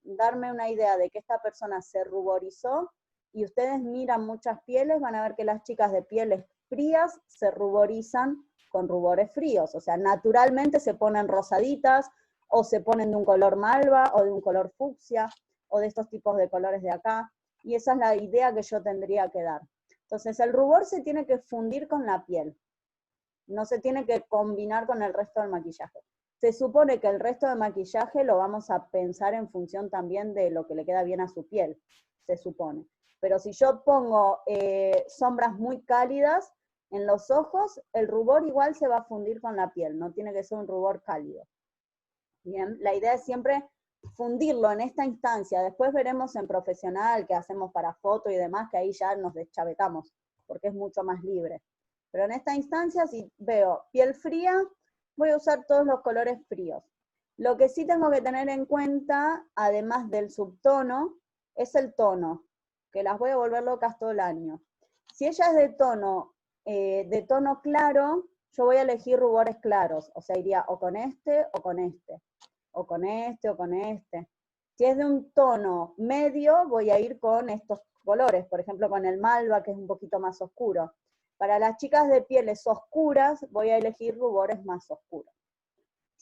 Speaker 2: darme una idea de que esta persona se ruborizó, y ustedes miran muchas pieles, van a ver que las chicas de pieles frías se ruborizan con rubores fríos, o sea, naturalmente se ponen rosaditas, o se ponen de un color malva, o de un color fucsia, o de estos tipos de colores de acá, y esa es la idea que yo tendría que dar. Entonces, el rubor se tiene que fundir con la piel, no se tiene que combinar con el resto del maquillaje. Se supone que el resto del maquillaje lo vamos a pensar en función también de lo que le queda bien a su piel, se supone. Pero si yo pongo sombras muy cálidas en los ojos, el rubor igual se va a fundir con la piel, no tiene que ser un rubor cálido. Bien, la idea es siempre fundirlo en esta instancia, después veremos en profesional, que hacemos para foto y demás, que ahí ya nos deschavetamos, porque es mucho más libre. Pero en esta instancia, si veo piel fría, voy a usar todos los colores fríos. Lo que sí tengo que tener en cuenta, además del subtono, es el tono, que las voy a volver locas todo el año. Si ella es de tono claro, yo voy a elegir rubores claros, o sea, iría o con este, o con este, o con este, o con este. Si es de un tono medio, voy a ir con estos colores, por ejemplo, con el malva, que es un poquito más oscuro. Para las chicas de pieles oscuras, voy a elegir rubores más oscuros.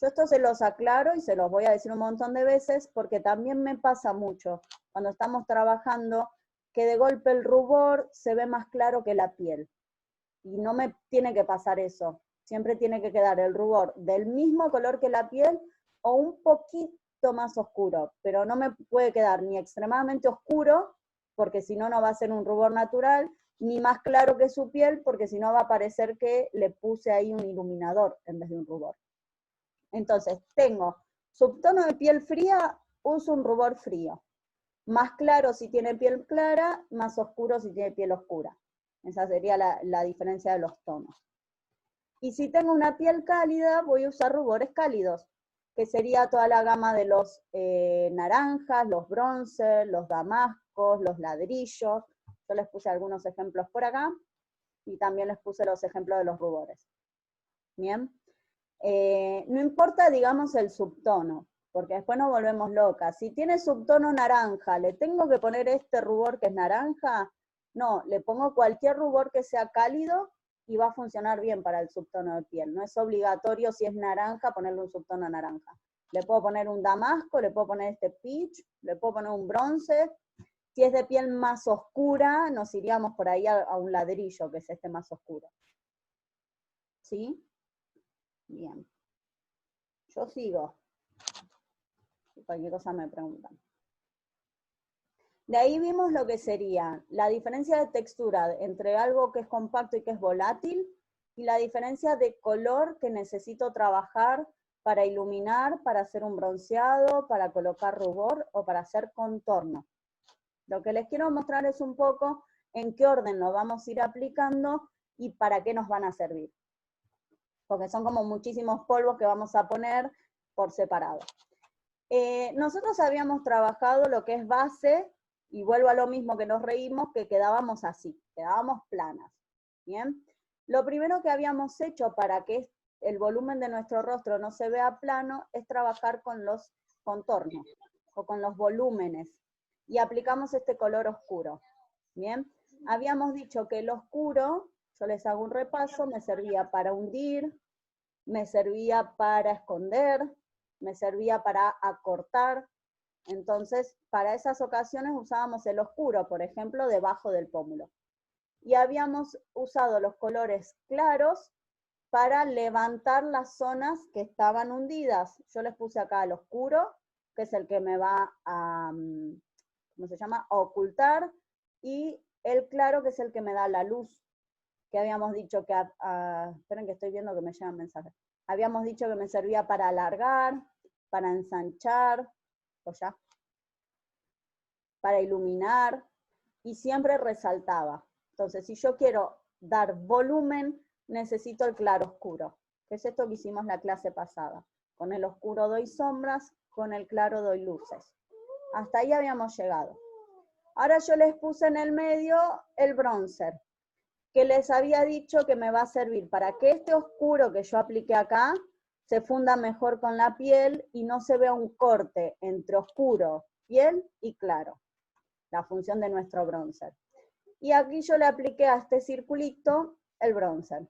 Speaker 2: Yo esto se los aclaro y se los voy a decir un montón de veces, porque también me pasa mucho cuando estamos trabajando, que de golpe el rubor se ve más claro que la piel. Y no me tiene que pasar eso. Siempre tiene que quedar el rubor del mismo color que la piel o un poquito más oscuro, pero no me puede quedar ni extremadamente oscuro, porque si no, no va a ser un rubor natural, ni más claro que su piel, porque si no va a parecer que le puse ahí un iluminador en vez de un rubor. Entonces, tengo subtono de piel fría, uso un rubor frío. Más claro si tiene piel clara, más oscuro si tiene piel oscura. Esa sería la diferencia de los tonos. Y si tengo una piel cálida, voy a usar rubores cálidos, que sería toda la gama de los naranjas, los bronzer, los damascos, los ladrillos. Yo les puse algunos ejemplos por acá, y también les puse los ejemplos de los rubores. Bien. No importa, digamos, el subtono, porque después nos volvemos locas. Si tiene subtono naranja, ¿le tengo que poner este rubor que es naranja? No, le pongo cualquier rubor que sea cálido y va a funcionar bien para el subtono de piel. No es obligatorio, si es naranja, ponerle un subtono naranja. Le puedo poner un damasco, le puedo poner este peach, le puedo poner un bronce. Si es de piel más oscura, nos iríamos por ahí a un ladrillo, que es este más oscuro. ¿Sí? Bien. Yo sigo. Cualquier cosa me preguntan. De ahí vimos lo que sería la diferencia de textura entre algo que es compacto y que es volátil, y la diferencia de color que necesito trabajar para iluminar, para hacer un bronceado, para colocar rubor o para hacer contorno. Lo que les quiero mostrar es un poco en qué orden lo vamos a ir aplicando y para qué nos van a servir. Porque son como muchísimos polvos que vamos a poner por separado. Nosotros habíamos trabajado lo que es base, y vuelvo a lo mismo que nos reímos, que quedábamos así, quedábamos planas. ¿Bien? Lo primero que habíamos hecho para que el volumen de nuestro rostro no se vea plano es trabajar con los contornos o con los volúmenes, y aplicamos este color oscuro. ¿Bien? Habíamos dicho que el oscuro, yo les hago un repaso, me servía para hundir, me servía para esconder, me servía para acortar. Entonces, para esas ocasiones usábamos el oscuro, por ejemplo, debajo del pómulo. Y habíamos usado los colores claros para levantar las zonas que estaban hundidas. Yo les puse acá el oscuro, que es el que me va a, ¿cómo se llama?, a ocultar, y el claro, que es el que me da la luz, que habíamos dicho que, esperen que estoy viendo que me llegan mensajes. Habíamos dicho que me servía para alargar, para ensanchar, o ya, para iluminar, y siempre resaltaba. Entonces, si yo quiero dar volumen, necesito el claro oscuro, que es esto que hicimos la clase pasada. Con el oscuro doy sombras, con el claro doy luces. Hasta ahí habíamos llegado. Ahora yo les puse en el medio el bronzer, que les había dicho que me va a servir para que este oscuro que yo apliqué acá se funda mejor con la piel y no se vea un corte entre oscuro, piel y claro. La función de nuestro bronzer. Y aquí yo le apliqué a este circulito el bronzer.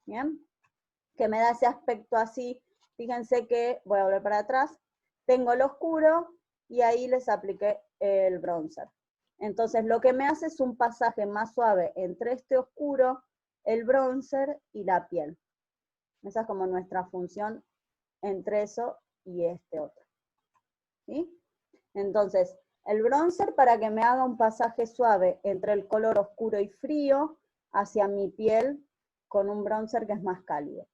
Speaker 2: ¿Bien? Que me da ese aspecto así. Fíjense que, voy a volver para atrás, tengo el oscuro y ahí les apliqué el bronzer. Entonces lo que me hace es un pasaje más suave entre este oscuro, el bronzer y la piel. Esa es como nuestra función entre eso y este otro. ¿Sí? Entonces, el bronzer para que me haga un pasaje suave entre el color oscuro y frío hacia mi piel con un bronzer que es más cálido.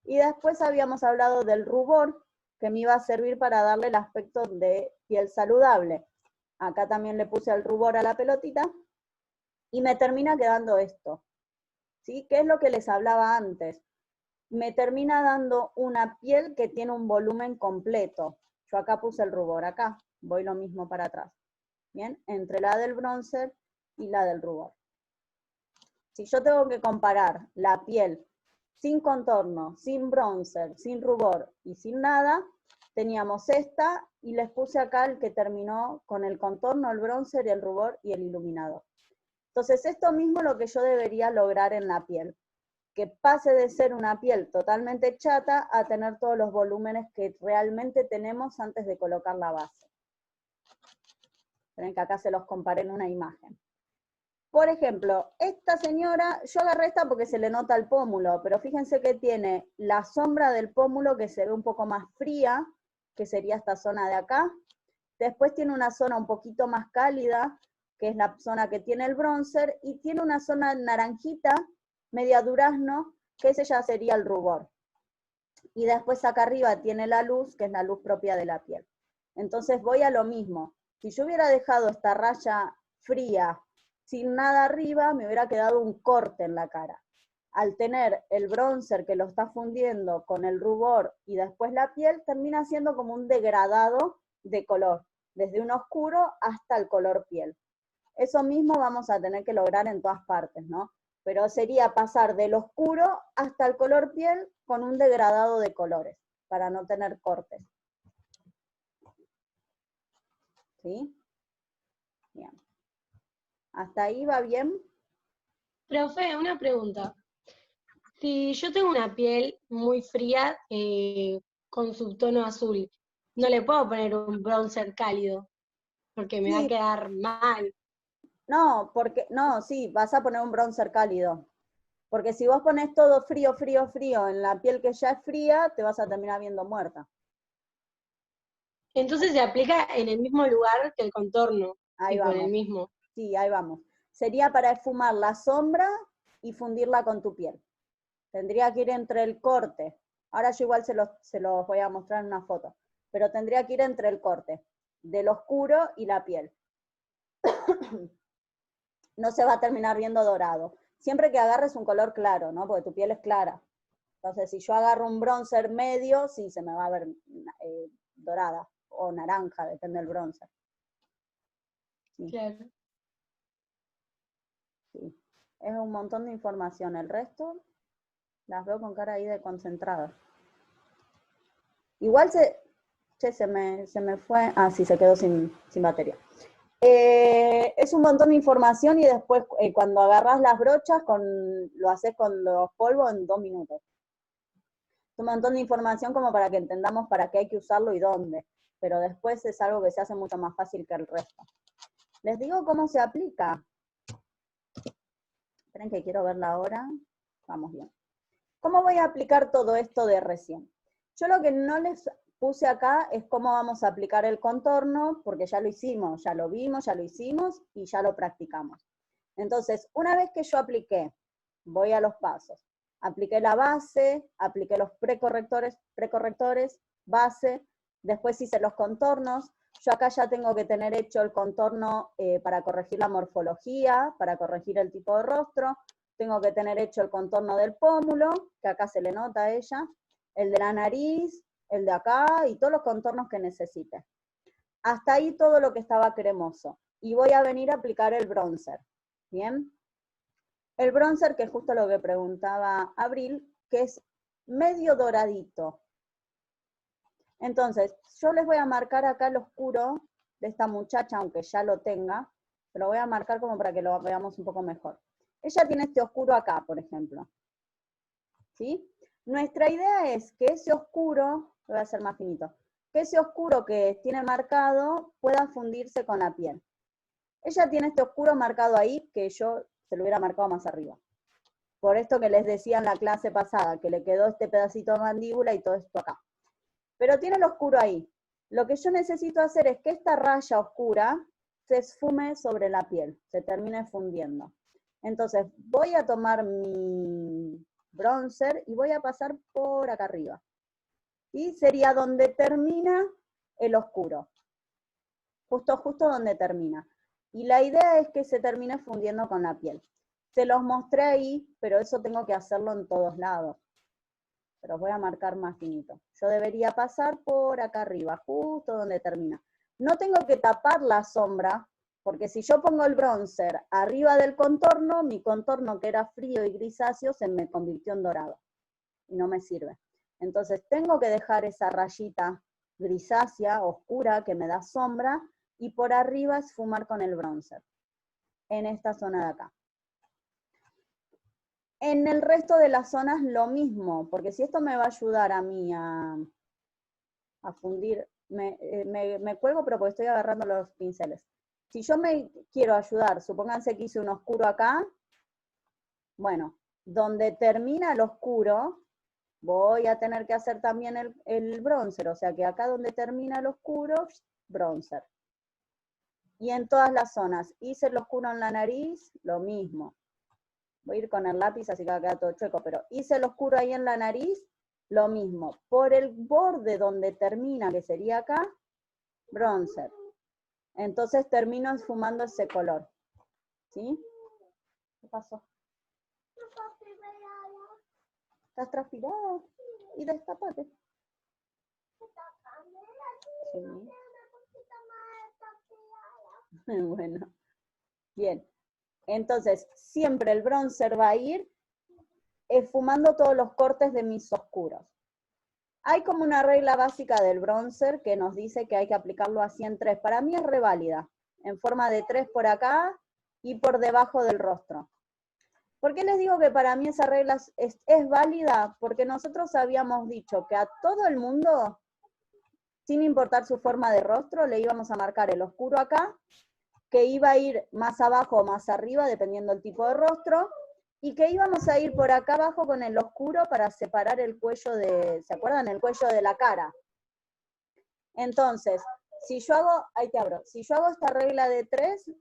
Speaker 2: Y después habíamos hablado del rubor, que me iba a servir para darle el aspecto de piel saludable. Acá también le puse el rubor a la pelotita, y me termina quedando esto. ¿Sí? ¿Qué es lo que les hablaba antes? Me termina dando una piel que tiene un volumen completo. Yo acá puse el rubor, acá voy lo mismo para atrás. ¿Bien? Entre la del bronzer y la del rubor. Si yo tengo que comparar la piel sin contorno, sin bronzer, sin rubor y sin nada, teníamos esta, y les puse acá el que terminó con el contorno, el bronzer, el rubor y el iluminador. Entonces esto mismo es lo que yo debería lograr en la piel, que pase de ser una piel totalmente chata a tener todos los volúmenes que realmente tenemos antes de colocar la base. Ven que acá se los comparé en una imagen. Por ejemplo, esta señora, yo agarré esta porque se le nota el pómulo, pero fíjense que tiene la sombra del pómulo que se ve un poco más fría, que sería esta zona de acá. Después tiene una zona un poquito más cálida, que es la zona que tiene el bronzer, y tiene una zona naranjita, media durazno, que ese ya sería el rubor. Y después acá arriba tiene la luz, que es la luz propia de la piel. Entonces voy a lo mismo. Si yo hubiera dejado esta raya fría, sin nada arriba, me hubiera quedado un corte en la cara. Al tener el bronzer que lo está fundiendo con el rubor y después la piel, termina siendo como un degradado de color, desde un oscuro hasta el color piel. Eso mismo vamos a tener que lograr en todas partes, ¿no? Pero sería pasar del oscuro hasta el color piel con un degradado de colores, para no tener cortes. ¿Sí? Bien. ¿Hasta ahí va bien?
Speaker 5: Profe, una pregunta. Si yo tengo una piel muy fría con subtono azul, no le puedo poner un bronzer cálido, porque me va a quedar mal.
Speaker 2: No, sí, vas a poner un bronzer cálido. Porque si vos pones todo frío, frío, frío en la piel que ya es fría, te vas a terminar viendo muerta.
Speaker 5: Entonces se aplica en el mismo lugar que el contorno.
Speaker 2: Ahí
Speaker 5: tipo,
Speaker 2: vamos.
Speaker 5: en el mismo.
Speaker 2: Sí, ahí vamos. Sería para esfumar la sombra y fundirla con tu piel. Tendría que ir entre el corte. Ahora yo igual se los voy a mostrar en una foto. Pero tendría que ir entre el corte del oscuro y la piel. no se va a terminar viendo dorado. Siempre que agarres un color claro, ¿no? Porque tu piel es clara. Entonces, si yo agarro un bronzer medio, sí, se me va a ver dorada o naranja, depende del bronzer. Sí.
Speaker 5: Claro.
Speaker 2: Sí. Es un montón de información. El resto las veo con cara ahí de concentrada. Igual se me fue. Ah, sí, se quedó sin batería. Es un montón de información y después cuando agarras las brochas, lo haces con los polvos en 2 minutos. Es un montón de información como para que entendamos para qué hay que usarlo y dónde. Pero después es algo que se hace mucho más fácil que el resto. Les digo cómo se aplica. Esperen que quiero verla ahora. Vamos bien. ¿Cómo voy a aplicar todo esto de recién? Yo lo que no les puse acá es cómo vamos a aplicar el contorno, porque ya lo hicimos, ya lo vimos, ya lo hicimos y ya lo practicamos. Entonces, una vez que yo apliqué, voy a los pasos. Apliqué la base, apliqué los precorrectores, base, después hice los contornos. Yo acá ya tengo que tener hecho el contorno para corregir la morfología, para corregir el tipo de rostro. Tengo que tener hecho el contorno del pómulo, que acá se le nota a ella, el de la nariz, el de acá, y todos los contornos que necesite. Hasta ahí todo lo que estaba cremoso. Y voy a venir a aplicar el bronzer. ¿Bien? El bronzer, que es justo lo que preguntaba Abril, que es medio doradito. Entonces, yo les voy a marcar acá el oscuro de esta muchacha, aunque ya lo tenga, pero voy a marcar como para que lo veamos un poco mejor. Ella tiene este oscuro acá, por ejemplo. ¿Sí? Nuestra idea es que ese oscuro, lo voy a hacer más finito, que ese oscuro que tiene marcado pueda fundirse con la piel. Ella tiene este oscuro marcado ahí, que yo se lo hubiera marcado más arriba. Por esto que les decía en la clase pasada, que le quedó este pedacito de mandíbula y todo esto acá. Pero tiene el oscuro ahí. Lo que yo necesito hacer es que esta raya oscura se esfume sobre la piel, se termine fundiendo. Entonces, voy a tomar mi bronzer y voy a pasar por acá arriba. Y sería donde termina el oscuro. Justo donde termina. Y la idea es que se termine fundiendo con la piel. Se los mostré ahí, pero eso tengo que hacerlo en todos lados. Pero voy a marcar más finito. Yo debería pasar por acá arriba, justo donde termina. No tengo que tapar la sombra, porque si yo pongo el bronzer arriba del contorno, mi contorno que era frío y grisáceo se me convirtió en dorado. Y no me sirve. Entonces tengo que dejar esa rayita grisácea, oscura, que me da sombra, y por arriba esfumar con el bronzer. En esta zona de acá. En el resto de las zonas lo mismo, porque si esto me va a ayudar a mí a fundir, me cuelgo, pero porque estoy agarrando los pinceles. Si yo me quiero ayudar, supónganse que hice un oscuro acá, bueno, donde termina el oscuro, voy a tener que hacer también el bronzer, o sea que acá donde termina el oscuro, bronzer. Y en todas las zonas, hice el oscuro en la nariz, lo mismo. Voy a ir con el lápiz, así que va a quedar todo chueco, pero hice el oscuro ahí en la nariz, lo mismo. Por el borde donde termina, que sería acá, bronzer. Entonces termino esfumando ese color. ¿Sí? ¿Qué pasó? ¿Estás transpirada? Y destapate. Sí. Bueno. Bien. Entonces, siempre el bronzer va a ir esfumando todos los cortes de mis oscuros. Hay como una regla básica del bronzer que nos dice que hay que aplicarlo así en 3. Para mí es re válida, en forma de 3 por acá y por debajo del rostro. ¿Por qué les digo que para mí esa regla es válida? Porque nosotros habíamos dicho que a todo el mundo, sin importar su forma de rostro, le íbamos a marcar el oscuro acá, que iba a ir más abajo o más arriba, dependiendo del tipo de rostro, y que íbamos a ir por acá abajo con el oscuro para separar el cuello de, ¿se acuerdan? El cuello de la cara. Entonces, si yo hago, ahí te abro, si yo hago esta regla de 3,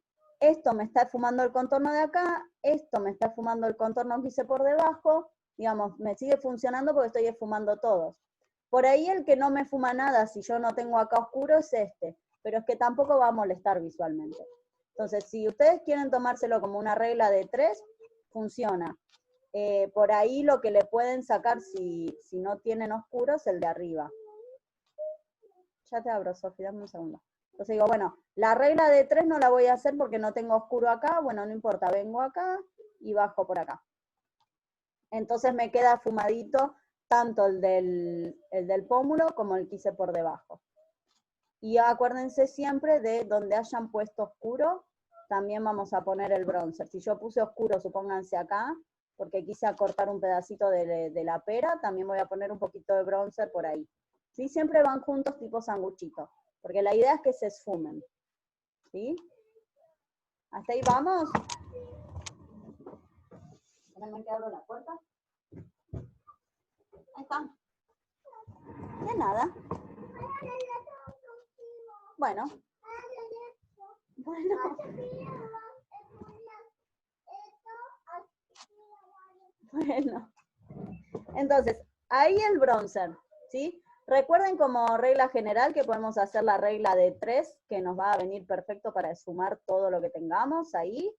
Speaker 2: esto me está esfumando el contorno de acá, esto me está esfumando el contorno que hice por debajo, digamos, me sigue funcionando porque estoy esfumando todos. Por ahí el que no me fuma nada, si yo no tengo acá oscuro, es este, pero es que tampoco va a molestar visualmente. Entonces, si ustedes quieren tomárselo como una regla de 3, funciona. Por ahí lo que le pueden sacar si no tienen oscuro es el de arriba. Ya te abro, Sofía, dame un segundo. Entonces digo, bueno, la regla de 3 no la voy a hacer porque no tengo oscuro acá. Bueno, no importa, vengo acá y bajo por acá. Entonces me queda fumadito tanto el del pómulo como el que hice por debajo. Y acuérdense siempre de donde hayan puesto oscuro, también vamos a poner el bronzer. Si yo puse oscuro, supónganse acá, porque quise acortar un pedacito de la pera, también voy a poner un poquito de bronzer por ahí. ¿Sí? Siempre van juntos tipo sanguchito, porque la idea es que se esfumen. ¿Sí? ¿Hasta ahí vamos? Solamente abro la puerta. Ahí está. De nada. Bueno. Bueno. Entonces, ahí el bronzer, ¿sí? Recuerden como regla general que podemos hacer la regla de 3, que nos va a venir perfecto para esfumar todo lo que tengamos ahí.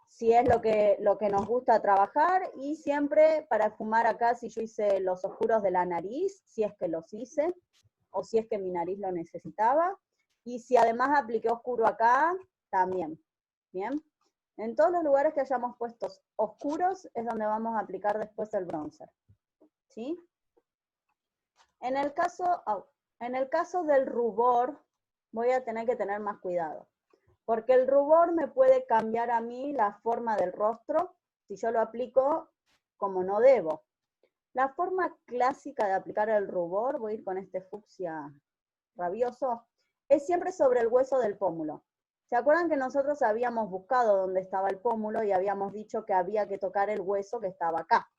Speaker 2: Si es lo que nos gusta trabajar, y siempre para esfumar acá, si yo hice los oscuros de la nariz, si es que los hice, o si es que mi nariz lo necesitaba, y si además apliqué oscuro acá, también, ¿bien? En todos los lugares que hayamos puesto oscuros es donde vamos a aplicar después el bronzer, ¿sí? En el caso del rubor, voy a tener que tener más cuidado, porque el rubor me puede cambiar a mí la forma del rostro si yo lo aplico como no debo. La forma clásica de aplicar el rubor, voy a ir con este fucsia rabioso, es siempre sobre el hueso del pómulo. ¿Se acuerdan que nosotros habíamos buscado dónde estaba el pómulo y habíamos dicho que había que tocar el hueso que estaba acá?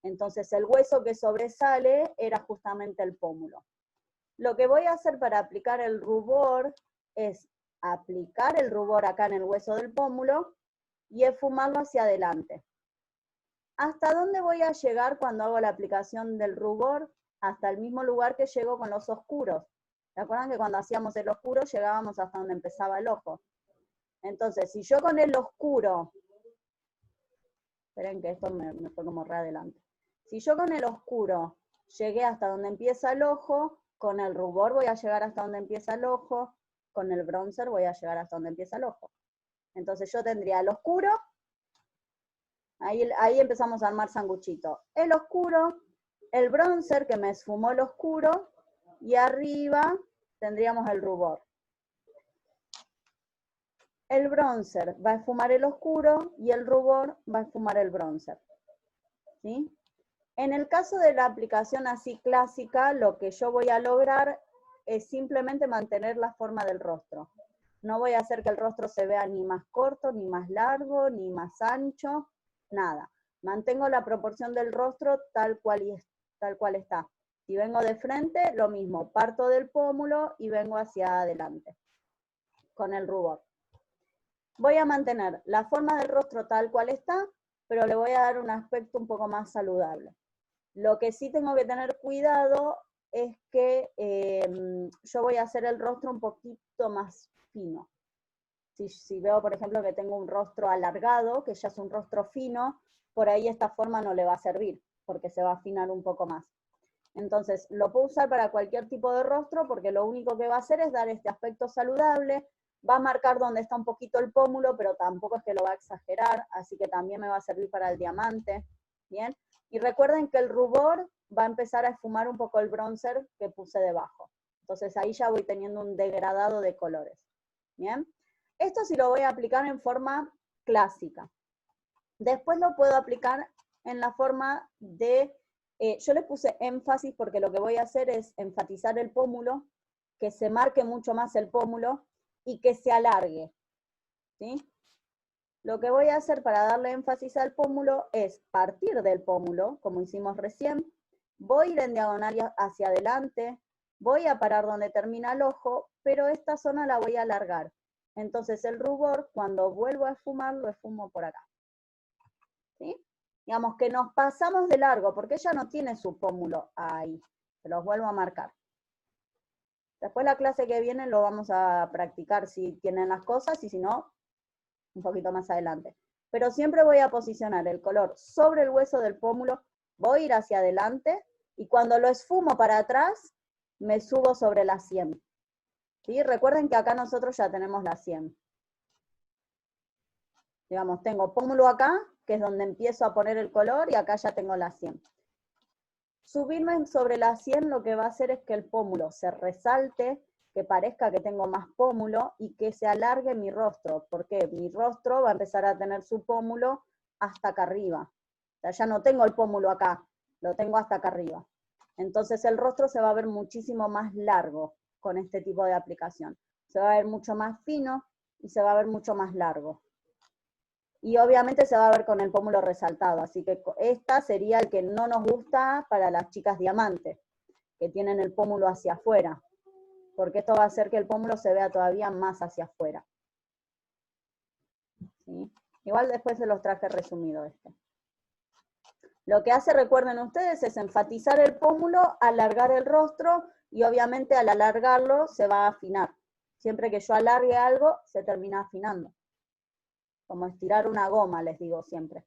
Speaker 2: Entonces el hueso que sobresale era justamente el pómulo. Lo que voy a hacer para aplicar el rubor es aplicar el rubor acá en el hueso del pómulo y esfumarlo hacia adelante. ¿Hasta dónde voy a llegar cuando hago la aplicación del rubor? Hasta el mismo lugar que llego con los oscuros. ¿Se acuerdan que cuando hacíamos el oscuro llegábamos hasta donde empezaba el ojo? Entonces, si yo con el oscuro, esperen que esto me fue como re adelante. Si yo con el oscuro llegué hasta donde empieza el ojo, con el rubor voy a llegar hasta donde empieza el ojo, con el bronzer voy a llegar hasta donde empieza el ojo. Entonces yo tendría el oscuro, ahí empezamos a armar sanguchito. El oscuro, el bronzer que me esfumó el oscuro, y arriba tendríamos el rubor. El bronzer va a esfumar el oscuro y el rubor va a esfumar el bronzer. ¿Sí? En el caso de la aplicación así clásica, lo que yo voy a lograr es simplemente mantener la forma del rostro. No voy a hacer que el rostro se vea ni más corto, ni más largo, ni más ancho, nada. Mantengo la proporción del rostro tal cual está. Si vengo de frente, lo mismo, parto del pómulo y vengo hacia adelante con el rubor. Voy a mantener la forma del rostro tal cual está, pero le voy a dar un aspecto un poco más saludable. Lo que sí tengo que tener cuidado es que yo voy a hacer el rostro un poquito más fino. Si veo, por ejemplo, que tengo un rostro alargado, que ya es un rostro fino, por ahí esta forma no le va a servir, porque se va a afinar un poco más. Entonces, lo puedo usar para cualquier tipo de rostro, porque lo único que va a hacer es dar este aspecto saludable, va a marcar donde está un poquito el pómulo, pero tampoco es que lo va a exagerar, así que también me va a servir para el diamante, ¿bien? Y recuerden que el rubor va a empezar a esfumar un poco el bronzer que puse debajo. Entonces ahí ya voy teniendo un degradado de colores, ¿bien? Esto sí lo voy a aplicar en forma clásica. Después lo puedo aplicar en la forma de... yo le puse énfasis porque lo que voy a hacer es enfatizar el pómulo, que se marque mucho más el pómulo y que se alargue, ¿sí? Lo que voy a hacer para darle énfasis al pómulo es partir del pómulo, como hicimos recién, voy a ir en diagonal hacia adelante, voy a parar donde termina el ojo, pero esta zona la voy a alargar. Entonces el rubor, cuando vuelvo a esfumar, lo esfumo por acá. ¿Sí? Digamos que nos pasamos de largo, porque ella no tiene su pómulo ahí. Se los vuelvo a marcar. Después la clase que viene lo vamos a practicar si tienen las cosas y si no, un poquito más adelante. Pero siempre voy a posicionar el color sobre el hueso del pómulo, voy a ir hacia adelante y cuando lo esfumo para atrás, me subo sobre la sien. ¿Sí? Recuerden que acá nosotros ya tenemos la sien. Digamos, tengo pómulo acá, que es donde empiezo a poner el color, y acá ya tengo la sien. Subirme sobre la sien lo que va a hacer es que el pómulo se resalte, que parezca que tengo más pómulo, y que se alargue mi rostro, porque mi rostro va a empezar a tener su pómulo hasta acá arriba. O sea, ya no tengo el pómulo acá, lo tengo hasta acá arriba. Entonces el rostro se va a ver muchísimo más largo con este tipo de aplicación. Se va a ver mucho más fino y se va a ver mucho más largo. Y obviamente se va a ver con el pómulo resaltado, así que esta sería el que no nos gusta para las chicas diamante, que tienen el pómulo hacia afuera, porque esto va a hacer que el pómulo se vea todavía más hacia afuera. ¿Sí? Igual después se los traje resumido este. Lo que hace, recuerden ustedes, es enfatizar el pómulo, alargar el rostro, y obviamente al alargarlo se va a afinar. Siempre que yo alargue algo, se termina afinando. Como estirar una goma, les digo siempre.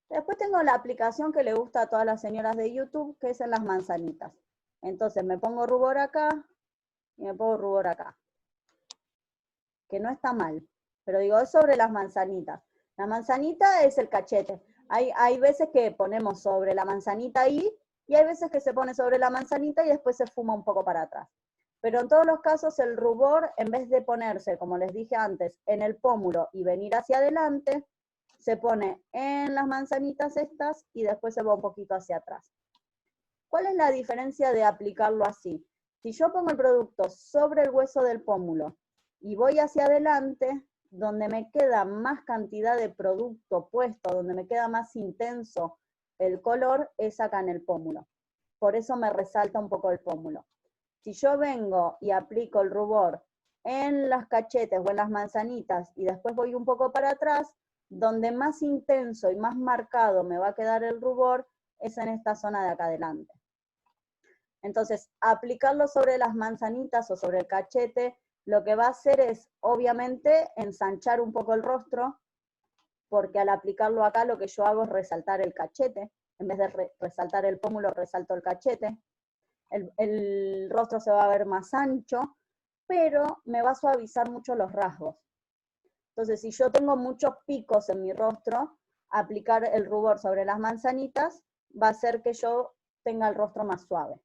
Speaker 2: Después tengo la aplicación que le gusta a todas las señoras de YouTube, que es en las manzanitas. Entonces me pongo rubor acá, y me pongo rubor acá. Que no está mal, pero digo, es sobre las manzanitas. La manzanita es el cachete. Hay veces que ponemos sobre la manzanita ahí, y hay veces que se pone sobre la manzanita y después se fuma un poco para atrás. Pero en todos los casos el rubor, en vez de ponerse, como les dije antes, en el pómulo y venir hacia adelante, se pone en las manzanitas estas y después se va un poquito hacia atrás. ¿Cuál es la diferencia de aplicarlo así? Si yo pongo el producto sobre el hueso del pómulo y voy hacia adelante, donde me queda más cantidad de producto puesto, donde me queda más intenso el color, es acá en el pómulo. Por eso me resalta un poco el pómulo. Si yo vengo y aplico el rubor en las cachetes o en las manzanitas y después voy un poco para atrás, donde más intenso y más marcado me va a quedar el rubor es en esta zona de acá adelante. Entonces, aplicarlo sobre las manzanitas o sobre el cachete, lo que va a hacer es, obviamente, ensanchar un poco el rostro, porque al aplicarlo acá lo que yo hago es resaltar el cachete. En vez de resaltar el pómulo, resalto el cachete. El rostro se va a ver más ancho, pero me va a suavizar mucho los rasgos. Entonces, si yo tengo muchos picos en mi rostro, aplicar el rubor sobre las manzanitas va a hacer que yo tenga el rostro más suave.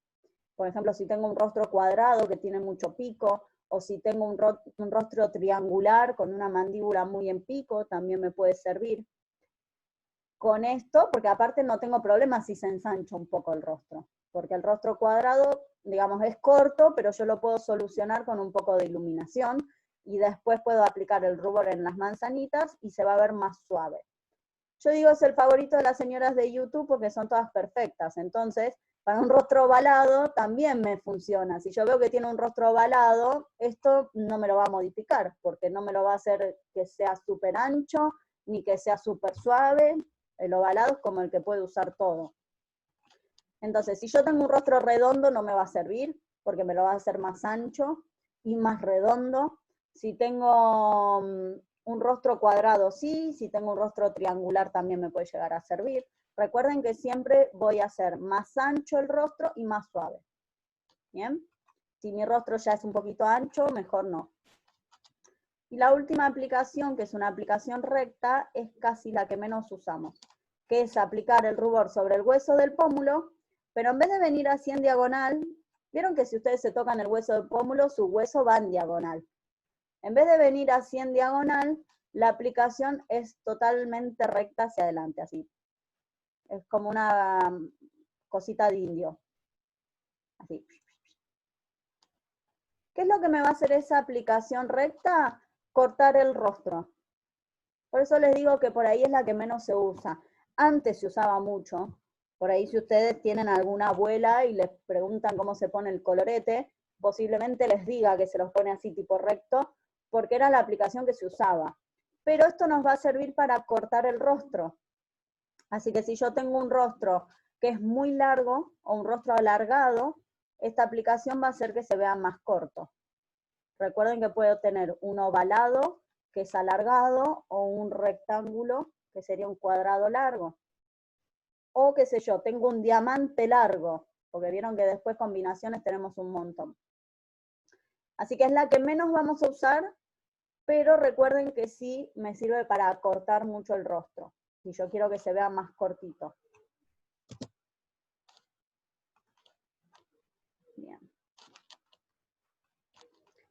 Speaker 2: Por ejemplo, si tengo un rostro cuadrado que tiene mucho pico, o si tengo un rostro triangular con una mandíbula muy en pico, también me puede servir. Con esto, porque aparte no tengo problema si se ensancha un poco el rostro, porque el rostro cuadrado, digamos, es corto, pero yo lo puedo solucionar con un poco de iluminación, y después puedo aplicar el rubor en las manzanitas y se va a ver más suave. Yo digo, es el favorito de las señoras de YouTube porque son todas perfectas, entonces, para un rostro ovalado también me funciona. Si yo veo que tiene un rostro ovalado, esto no me lo va a modificar, porque no me lo va a hacer que sea súper ancho, ni que sea súper suave. El ovalado es como el que puede usar todo. Entonces, si yo tengo un rostro redondo, no me va a servir, porque me lo va a hacer más ancho y más redondo. Si tengo un rostro cuadrado, sí. Si tengo un rostro triangular, también me puede llegar a servir. Recuerden que siempre voy a hacer más ancho el rostro y más suave. ¿Bien? Si mi rostro ya es un poquito ancho, mejor no. Y la última aplicación, que es una aplicación recta, es casi la que menos usamos, que es aplicar el rubor sobre el hueso del pómulo, pero en vez de venir así en diagonal, vieron que si ustedes se tocan el hueso del pómulo, su hueso va en diagonal. En vez de venir así en diagonal, la aplicación es totalmente recta hacia adelante, así. Es como una cosita de indio. Así. ¿Qué es lo que me va a hacer esa aplicación recta? Cortar el rostro. Por eso les digo que por ahí es la que menos se usa. Antes se usaba mucho. Por ahí si ustedes tienen alguna abuela y les preguntan cómo se pone el colorete, posiblemente les diga que se los pone así tipo recto, porque era la aplicación que se usaba. Pero esto nos va a servir para cortar el rostro. Así que si yo tengo un rostro que es muy largo, o un rostro alargado, esta aplicación va a hacer que se vea más corto. Recuerden que puedo tener un ovalado, que es alargado, o un rectángulo, que sería un cuadrado largo. O qué sé yo, tengo un diamante largo, porque vieron que después combinaciones tenemos un montón. Así que es la que menos vamos a usar, pero recuerden que sí me sirve para acortar mucho el rostro. Si yo quiero que se vea más cortito. Bien.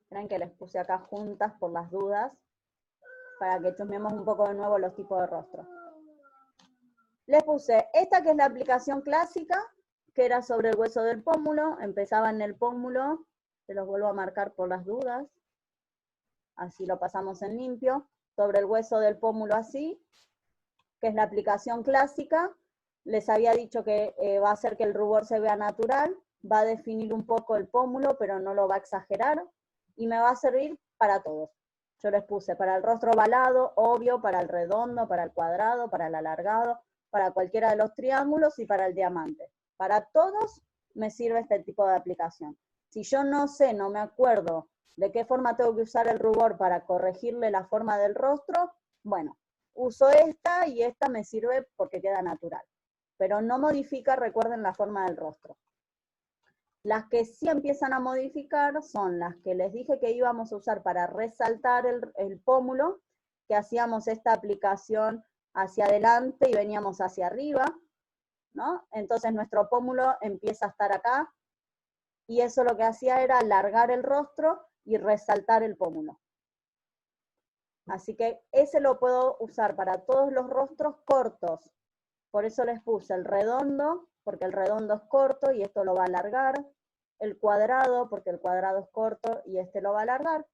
Speaker 2: Miren que les puse acá juntas por las dudas, para que chusmeemos un poco de nuevo los tipos de rostro. Les puse esta que es la aplicación clásica, que era sobre el hueso del pómulo, empezaba en el pómulo, se los vuelvo a marcar por las dudas, así lo pasamos en limpio, sobre el hueso del pómulo así, que es la aplicación clásica. Les había dicho que va a hacer que el rubor se vea natural, va a definir un poco el pómulo, pero no lo va a exagerar, y me va a servir para todos. Yo les puse para el rostro ovalado, obvio, para el redondo, para el cuadrado, para el alargado, para cualquiera de los triángulos y para el diamante. Para todos me sirve este tipo de aplicación. Si yo no sé, no me acuerdo de qué forma tengo que usar el rubor para corregirle la forma del rostro, bueno, uso esta y esta me sirve porque queda natural. Pero no modifica, recuerden, la forma del rostro. Las que sí empiezan a modificar son las que les dije que íbamos a usar para resaltar el pómulo, que hacíamos esta aplicación hacia adelante y veníamos hacia arriba, ¿no? Entonces nuestro pómulo empieza a estar acá, y eso lo que hacía era alargar el rostro y resaltar el pómulo. Así que ese lo puedo usar para todos los rostros cortos. Por eso les puse el redondo, porque el redondo es corto y esto lo va a alargar. El cuadrado, porque el cuadrado es corto y este lo va a alargar.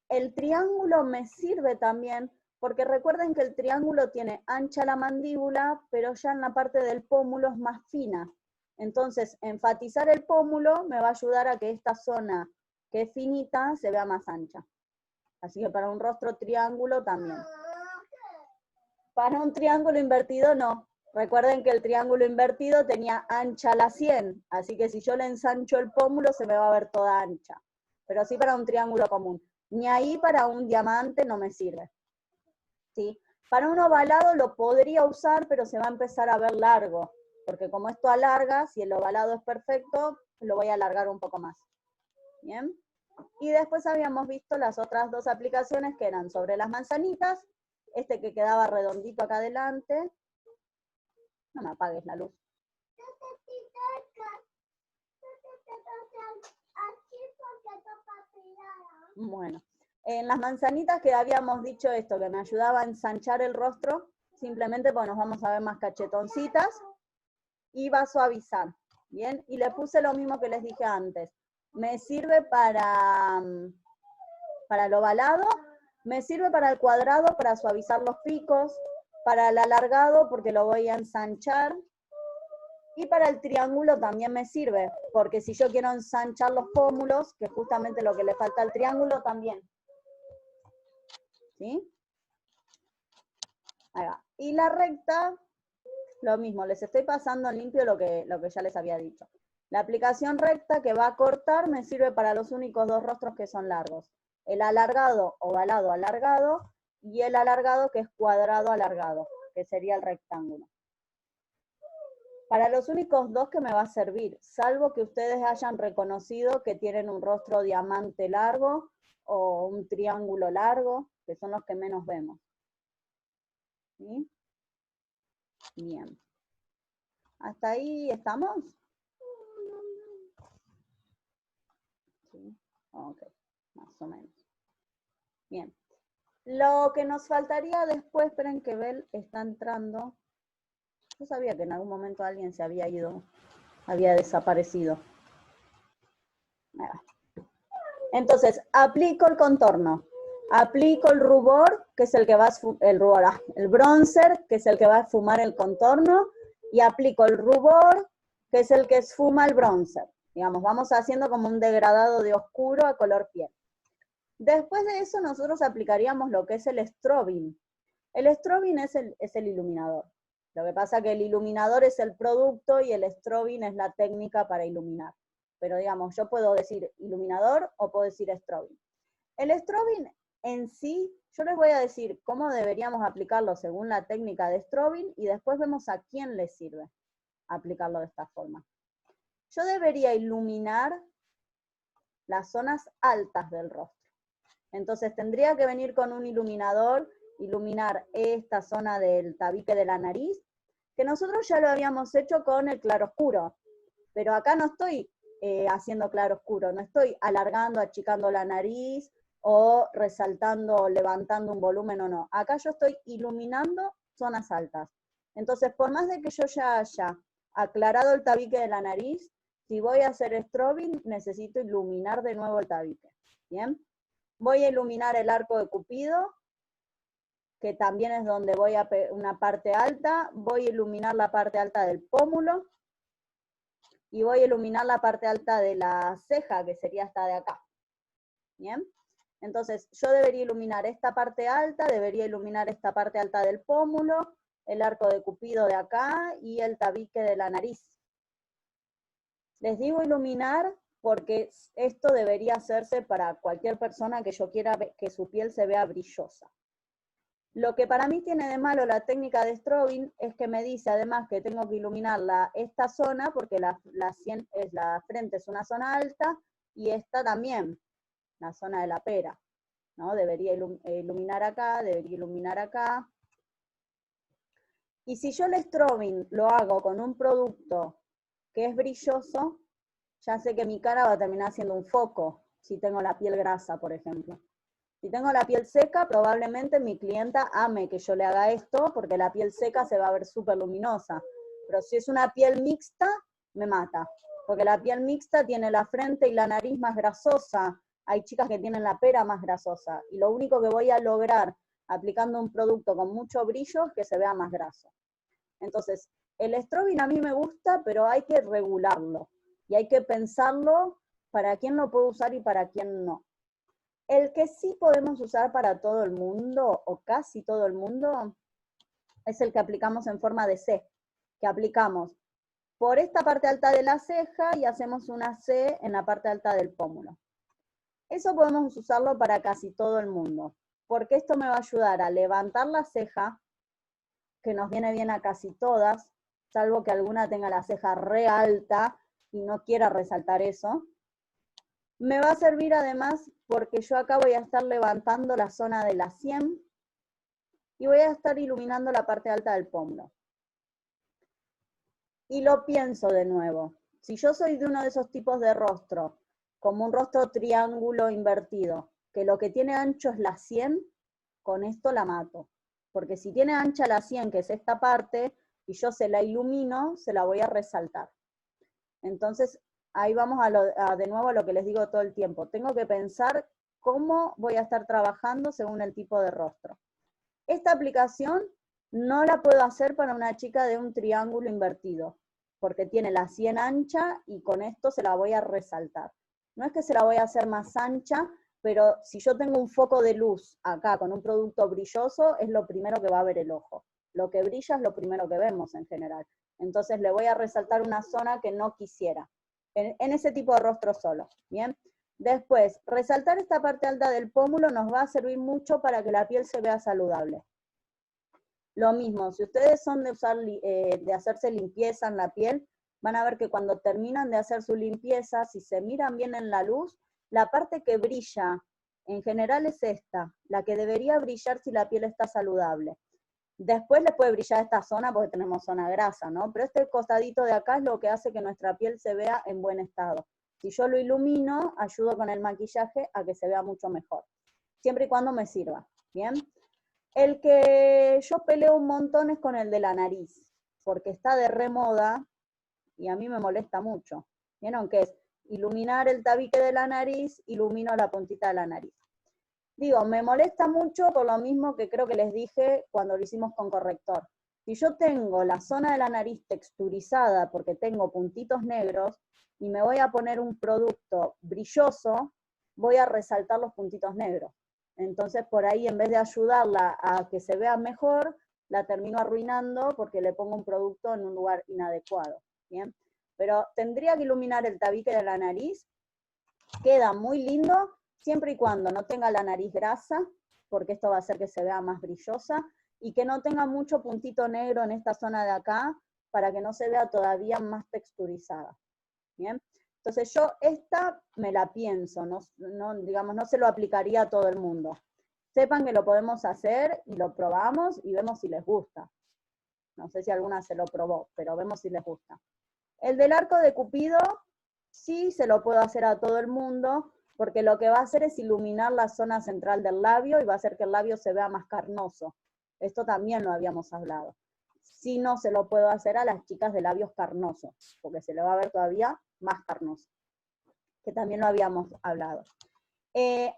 Speaker 2: El triángulo me sirve también, porque recuerden que el triángulo tiene ancha la mandíbula, pero ya en la parte del pómulo es más fina. Entonces, enfatizar el pómulo me va a ayudar a que esta zona que es finita se vea más ancha. Así que para un rostro triángulo también. Para un triángulo invertido no. Recuerden que el triángulo invertido tenía ancha la sien, así que si yo le ensancho el pómulo se me va a ver toda ancha. Pero sí para un triángulo común. Ni ahí para un diamante no me sirve. ¿Sí? Para un ovalado lo podría usar, pero se va a empezar a ver largo. Porque como esto alarga, si el ovalado es perfecto, lo voy a alargar un poco más. ¿Bien? Y después habíamos visto las otras dos aplicaciones que eran sobre las manzanitas, este que quedaba redondito acá adelante. No me apagues la luz. Bueno, en las manzanitas que habíamos dicho esto, que me ayudaba a ensanchar el rostro, simplemente pues nos vamos a ver más cachetoncitas, y va a suavizar, ¿bien? Y le puse lo mismo que les dije antes. Me sirve para el ovalado, me sirve para el cuadrado, para suavizar los picos, para el alargado, porque lo voy a ensanchar, y para el triángulo también me sirve, porque si yo quiero ensanchar los pómulos, que es justamente lo que le falta al triángulo, también. ¿Sí? Ahí va. Y la recta, lo mismo, les estoy pasando en limpio lo que ya les había dicho. La aplicación recta que va a cortar me sirve para los únicos dos rostros que son largos. El alargado, ovalado, alargado, y el alargado que es cuadrado, alargado, que sería el rectángulo. Para los únicos dos que me va a servir, salvo que ustedes hayan reconocido que tienen un rostro diamante largo o un triángulo largo, que son los que menos vemos. ¿Sí? Bien. ¿Hasta ahí estamos? ¿Sí? Ok, más o menos. Bien. Lo que nos faltaría después, esperen que Bel está entrando. Yo sabía que en algún momento alguien se había ido, había desaparecido. Entonces, aplico el contorno. Aplico el rubor, que es el que va a el bronzer, que es el que va a esfumar el contorno, y aplico el rubor, que es el que esfuma el bronzer. Digamos, vamos haciendo como un degradado de oscuro a color piel. Después de eso nosotros aplicaríamos lo que es el strobing. El strobing es el iluminador. Lo que pasa es que el iluminador es el producto y el strobing es la técnica para iluminar. Pero digamos, yo puedo decir iluminador o puedo decir strobing. El strobing en sí, yo les voy a decir cómo deberíamos aplicarlo según la técnica de strobing y después vemos a quién le sirve aplicarlo de esta forma. Yo debería iluminar las zonas altas del rostro. Entonces tendría que venir con un iluminador, iluminar esta zona del tabique de la nariz, que nosotros ya lo habíamos hecho con el claroscuro, pero acá no estoy haciendo claroscuro, no estoy alargando, achicando la nariz, o resaltando, levantando un volumen o no. Acá yo estoy iluminando zonas altas. Entonces, por más de que yo ya haya aclarado el tabique de la nariz, si voy a hacer strobing, necesito iluminar de nuevo el tabique. ¿Bien? Voy a iluminar el arco de Cupido, que también es donde voy a una parte alta. Voy a iluminar la parte alta del pómulo. Y voy a iluminar la parte alta de la ceja, que sería esta de acá. ¿Bien? Entonces, yo debería iluminar esta parte alta, debería iluminar esta parte alta del pómulo, el arco de Cupido de acá y el tabique de la nariz. Les digo iluminar porque esto debería hacerse para cualquier persona que yo quiera que su piel se vea brillosa. Lo que para mí tiene de malo la técnica de strobing es que me dice además que tengo que iluminar esta zona porque la frente es una zona alta y esta también, la zona de la pera, ¿no? Debería iluminar acá, debería iluminar acá. Y si yo el strobing lo hago con un producto que es brilloso, ya sé que mi cara va a terminar siendo un foco, si tengo la piel grasa, por ejemplo. Si tengo la piel seca, probablemente mi clienta ame que yo le haga esto, porque la piel seca se va a ver súper luminosa. Pero si es una piel mixta, me mata. Porque la piel mixta tiene la frente y la nariz más grasosa. Hay chicas que tienen la pera más grasosa. Y lo único que voy a lograr aplicando un producto con mucho brillo es que se vea más graso. Entonces, el strobing a mí me gusta, pero hay que regularlo. Y hay que pensarlo para quién lo puedo usar y para quién no. El que sí podemos usar para todo el mundo, o casi todo el mundo, es el que aplicamos en forma de C, que aplicamos por esta parte alta de la ceja y hacemos una C en la parte alta del pómulo. Eso podemos usarlo para casi todo el mundo, porque esto me va a ayudar a levantar la ceja, que nos viene bien a casi todas, salvo que alguna tenga la ceja re alta y no quiera resaltar eso. Me va a servir además porque yo acá voy a estar levantando la zona de la sien y voy a estar iluminando la parte alta del pómulo. Y lo pienso de nuevo. Si yo soy de uno de esos tipos de rostro, como un rostro triángulo invertido, que lo que tiene ancho es la sien, con esto la mato. Porque si tiene ancha la sien, que es esta parte, y yo se la ilumino, se la voy a resaltar. Entonces, ahí vamos de nuevo a lo que les digo todo el tiempo. Tengo que pensar cómo voy a estar trabajando según el tipo de rostro. Esta aplicación no la puedo hacer para una chica de un triángulo invertido, porque tiene la sien ancha y con esto se la voy a resaltar. No es que se la voy a hacer más ancha, pero si yo tengo un foco de luz acá con un producto brilloso, es lo primero que va a ver el ojo. Lo que brilla es lo primero que vemos en general. Entonces le voy a resaltar una zona que no quisiera, en ese tipo de rostro solo, ¿bien? Después, resaltar esta parte alta del pómulo nos va a servir mucho para que la piel se vea saludable. Lo mismo, si ustedes son de hacerse limpieza en la piel, van a ver que cuando terminan de hacer su limpieza, si se miran bien en la luz, la parte que brilla en general es esta, la que debería brillar si la piel está saludable. Después les puede brillar esta zona porque tenemos zona grasa, ¿no? Pero este costadito de acá es lo que hace que nuestra piel se vea en buen estado. Si yo lo ilumino, ayudo con el maquillaje a que se vea mucho mejor. Siempre y cuando me sirva, ¿bien? El que yo peleo un montón es con el de la nariz, porque está de remoda y a mí me molesta mucho. ¿Vieron qué es? Iluminar el tabique de la nariz, ilumino la puntita de la nariz. Digo, me molesta mucho por lo mismo que creo que les dije cuando lo hicimos con corrector. Si yo tengo la zona de la nariz texturizada porque tengo puntitos negros y me voy a poner un producto brilloso, voy a resaltar los puntitos negros. Entonces por ahí en vez de ayudarla a que se vea mejor, la termino arruinando porque le pongo un producto en un lugar inadecuado, ¿bien? Pero tendría que iluminar el tabique de la nariz, queda muy lindo, siempre y cuando no tenga la nariz grasa, porque esto va a hacer que se vea más brillosa, y que no tenga mucho puntito negro en esta zona de acá, para que no se vea todavía más texturizada, ¿bien? Entonces yo esta me la pienso, digamos, no se lo aplicaría a todo el mundo. Sepan que lo podemos hacer y lo probamos y vemos si les gusta. No sé si alguna se lo probó, pero vemos si les gusta. El del arco de Cupido, sí se lo puedo hacer a todo el mundo, porque lo que va a hacer es iluminar la zona central del labio y va a hacer que el labio se vea más carnoso. Esto también lo habíamos hablado. Sí no se lo puedo hacer a las chicas de labios carnosos, porque se le va a ver todavía más carnoso, que también lo habíamos hablado.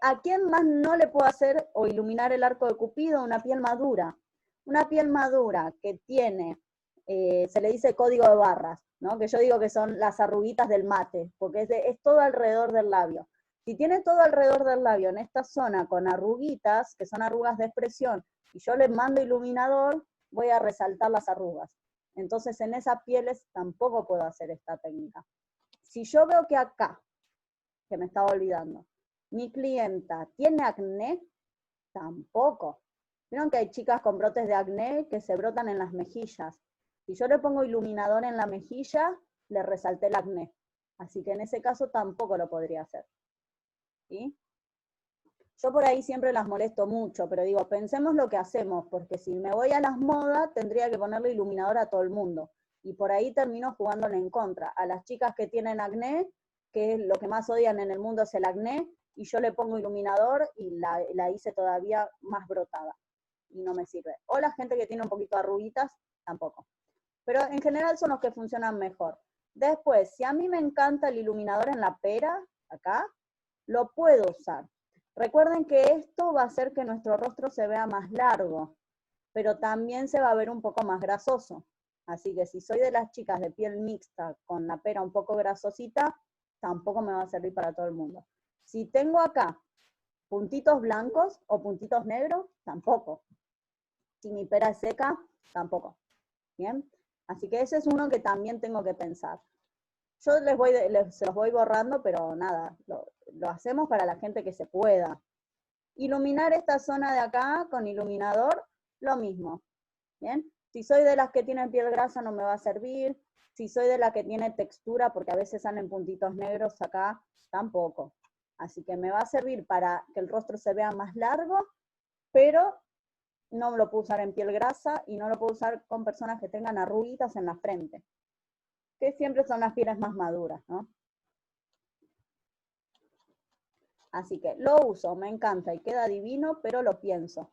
Speaker 2: ¿A quién más no le puedo hacer o iluminar el arco de Cupido? Una piel madura. Una piel madura que tiene, se le dice código de barras, ¿no? Que yo digo que son las arruguitas del mate, porque es todo alrededor del labio. Si tiene todo alrededor del labio en esta zona con arruguitas, que son arrugas de expresión, y yo le mando iluminador, voy a resaltar las arrugas. Entonces en esas pieles tampoco puedo hacer esta técnica. Si yo veo que acá, que me estaba olvidando, mi clienta tiene acné, tampoco. Vieron que hay chicas con brotes de acné que se brotan en las mejillas. Si yo le pongo iluminador en la mejilla, le resalté el acné. Así que en ese caso tampoco lo podría hacer. ¿Sí? Yo por ahí siempre las molesto mucho, pero digo, pensemos lo que hacemos, porque si me voy a las modas, tendría que ponerle iluminador a todo el mundo. Y por ahí termino jugándole en contra. A las chicas que tienen acné, que es lo que más odian en el mundo es el acné, y yo le pongo iluminador y la hice todavía más brotada. Y no me sirve. O la gente que tiene un poquito de arruguitas, tampoco. Pero en general son los que funcionan mejor. Después, si a mí me encanta el iluminador en la pera, acá, lo puedo usar. Recuerden que esto va a hacer que nuestro rostro se vea más largo, pero también se va a ver un poco más grasoso. Así que si soy de las chicas de piel mixta con la pera un poco grasosita, tampoco me va a servir para todo el mundo. Si tengo acá puntitos blancos o puntitos negros, tampoco. Si mi pera es seca, tampoco. ¿Bien? Así que ese es uno que también tengo que pensar. Yo se los voy borrando, pero nada, lo hacemos para la gente que se pueda. Iluminar esta zona de acá con iluminador, lo mismo. ¿Bien? Si soy de las que tienen piel grasa no me va a servir. Si soy de la que tiene textura, porque a veces salen puntitos negros acá, tampoco. Así que me va a servir para que el rostro se vea más largo, pero no lo puedo usar en piel grasa y no lo puedo usar con personas que tengan arruguitas en la frente, que siempre son las pieles más maduras, ¿no? Así que lo uso, me encanta y queda divino, pero lo pienso.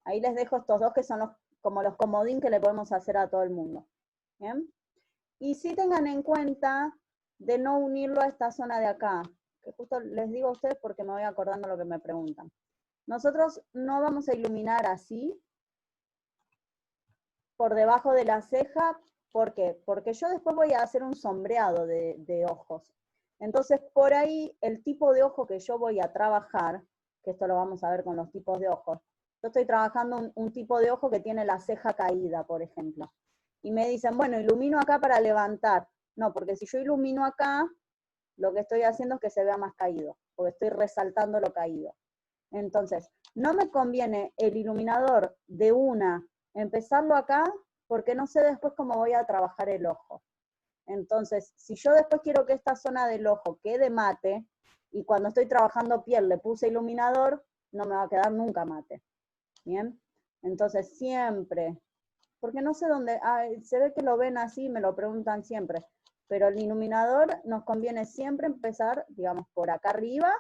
Speaker 2: Ahí les dejo estos dos que son como los comodín que le podemos hacer a todo el mundo. ¿Bien? Y sí tengan en cuenta de no unirlo a esta zona de acá, que justo les digo a ustedes porque me voy acordando lo que me preguntan. Nosotros no vamos a iluminar así, por debajo de la ceja. ¿Por qué? Porque yo después voy a hacer un sombreado de ojos. Entonces, por ahí, el tipo de ojo que yo voy a trabajar, que esto lo vamos a ver con los tipos de ojos, yo estoy trabajando un tipo de ojo que tiene la ceja caída, por ejemplo. Y me dicen, bueno, ilumino acá para levantar. No, porque si yo ilumino acá, lo que estoy haciendo es que se vea más caído, porque estoy resaltando lo caído. Entonces, no me conviene el iluminador de una, empezarlo acá, porque no sé después cómo voy a trabajar el ojo. Entonces, si yo después quiero que esta zona del ojo quede mate, y cuando estoy trabajando piel le puse iluminador, no me va a quedar nunca mate. ¿Bien? Entonces, siempre, porque no sé dónde, se ve que lo ven así, me lo preguntan siempre, pero el iluminador nos conviene siempre empezar, digamos, por acá arriba,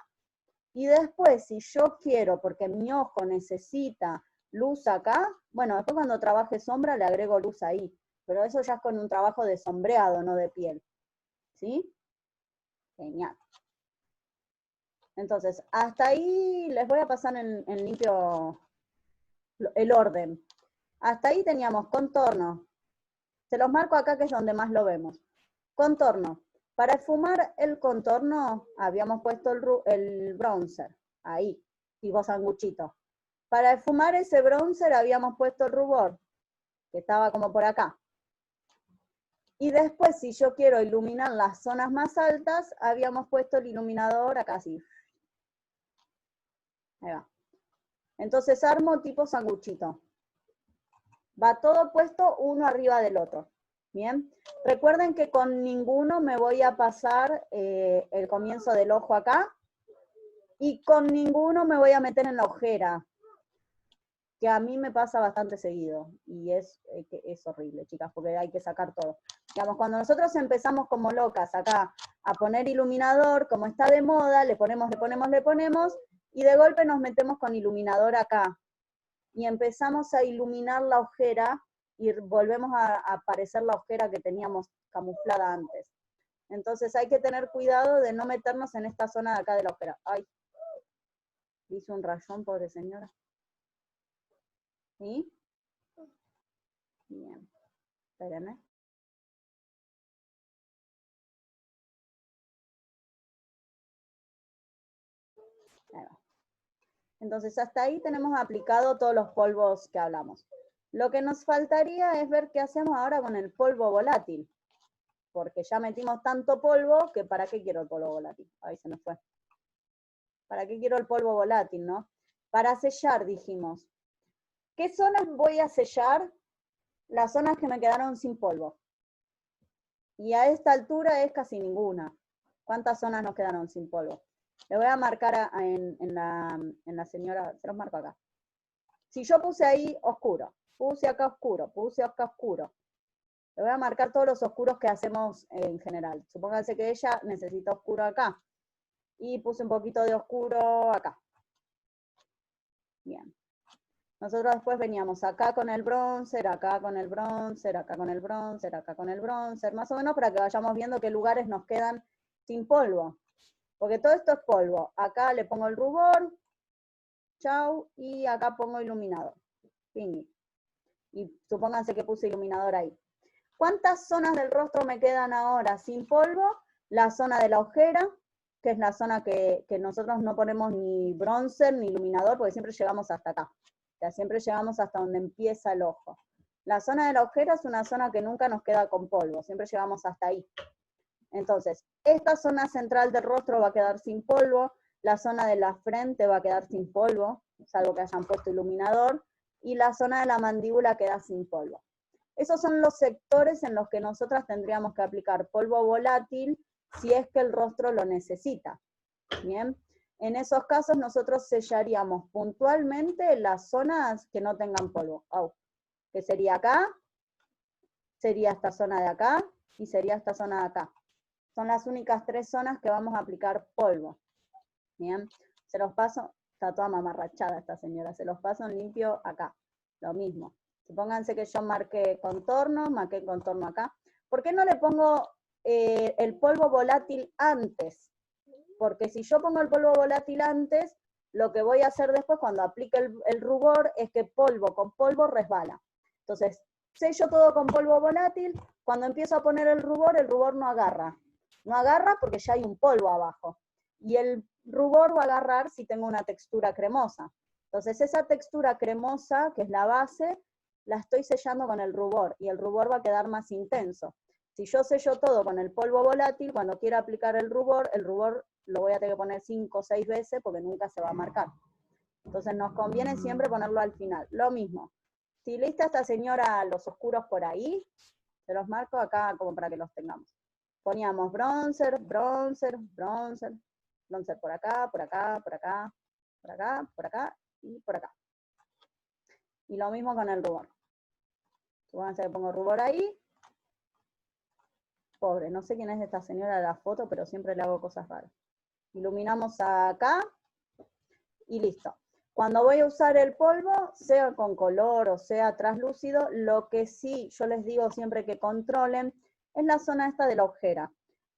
Speaker 2: y después, si yo quiero, porque mi ojo necesita luz acá, bueno, después cuando trabaje sombra le agrego luz ahí, pero eso ya es con un trabajo de sombreado, no de piel. ¿Sí? Genial. Entonces, hasta ahí les voy a pasar en limpio el orden. Hasta ahí teníamos contorno. Se los marco acá que es donde más lo vemos. Contorno. Para esfumar el contorno habíamos puesto el bronzer. Ahí, tipo sanguchito. Para esfumar ese bronzer habíamos puesto el rubor. que estaba como por acá. Y después, si yo quiero iluminar las zonas más altas, habíamos puesto el iluminador acá así. Ahí va. Entonces armo tipo sanguchito. Va todo puesto uno arriba del otro. Bien. Recuerden que con ninguno me voy a pasar el comienzo del ojo acá. Y con ninguno me voy a meter en la ojera. Que a mí me pasa bastante seguido. Y es horrible, chicas, porque hay que sacar todo. Digamos, cuando nosotros empezamos como locas acá a poner iluminador, como está de moda, le ponemos, y de golpe nos metemos con iluminador acá. Y empezamos a iluminar la ojera, y volvemos a aparecer la ojera que teníamos camuflada antes. Entonces hay que tener cuidado de no meternos en esta zona de acá de la ojera. Ay, hice un rayón, pobre señora. ¿Sí? Bien. Espérenme. Ahí va. Entonces hasta ahí tenemos aplicado todos los polvos que hablamos. Lo que nos faltaría es ver qué hacemos ahora con el polvo volátil. Porque ya metimos tanto polvo que ¿para qué quiero el polvo volátil? Ahí se nos fue. ¿Para qué quiero el polvo volátil, no? Para sellar, dijimos. ¿Qué zonas voy a sellar? Las zonas que me quedaron sin polvo. Y a esta altura es casi ninguna. ¿Cuántas zonas nos quedaron sin polvo? Le voy a marcar en la señora, se los marco acá. Si yo puse ahí oscuro, puse acá oscuro, puse acá oscuro, le voy a marcar todos los oscuros que hacemos en general. Supónganse que ella necesita oscuro acá. Y puse un poquito de oscuro acá. Bien. Nosotros después veníamos acá con el bronzer, acá con el bronzer, acá con el bronzer, acá con el bronzer, más o menos para que vayamos viendo qué lugares nos quedan sin polvo. Porque todo esto es polvo. Acá le pongo el rubor, chau, y acá pongo iluminador. Pingui. Y supónganse que puse iluminador ahí. ¿Cuántas zonas del rostro me quedan ahora sin polvo? La zona de la ojera, que es la zona que nosotros no ponemos ni bronzer ni iluminador, porque siempre llegamos hasta acá. O sea, siempre llegamos hasta donde empieza el ojo. La zona de la ojera es una zona que nunca nos queda con polvo, siempre llegamos hasta ahí. Entonces, esta zona central del rostro va a quedar sin polvo, la zona de la frente va a quedar sin polvo, salvo que hayan puesto iluminador, y la zona de la mandíbula queda sin polvo. Esos son los sectores en los que nosotras tendríamos que aplicar polvo volátil si es que el rostro lo necesita. Bien. En esos casos nosotros sellaríamos puntualmente las zonas que no tengan polvo. Que sería acá, sería esta zona de acá, y sería esta zona de acá. Son las únicas 3 zonas que vamos a aplicar polvo. Bien, se los paso, está toda mamarrachada esta señora, se los paso en limpio acá. Lo mismo. Supónganse que yo marqué contorno acá. ¿Por qué no le pongo el polvo volátil antes? Porque si yo pongo el polvo volátil antes, lo que voy a hacer después cuando aplique el rubor es que polvo con polvo resbala. Entonces, sello todo con polvo volátil, cuando empiezo a poner el rubor no agarra. No agarra porque ya hay un polvo abajo. Y el rubor va a agarrar si tengo una textura cremosa. Entonces, esa textura cremosa, que es la base, la estoy sellando con el rubor, y el rubor va a quedar más intenso. Si yo sello todo con el polvo volátil, cuando quiera aplicar el rubor lo voy a tener que poner 5 o 6 veces porque nunca se va a marcar. Entonces nos conviene siempre ponerlo al final. Lo mismo, si lista esta señora los oscuros por ahí, se los marco acá como para que los tengamos. Poníamos bronzer, bronzer, bronzer, bronzer por acá, por acá, por acá, por acá, por acá y por acá. Y lo mismo con el rubor. Supónganse que pongo rubor ahí. Pobre, no sé quién es esta señora de la foto, pero siempre le hago cosas raras. Iluminamos acá y listo. Cuando voy a usar el polvo, sea con color o sea traslúcido, lo que sí yo les digo siempre que controlen es la zona esta de la ojera.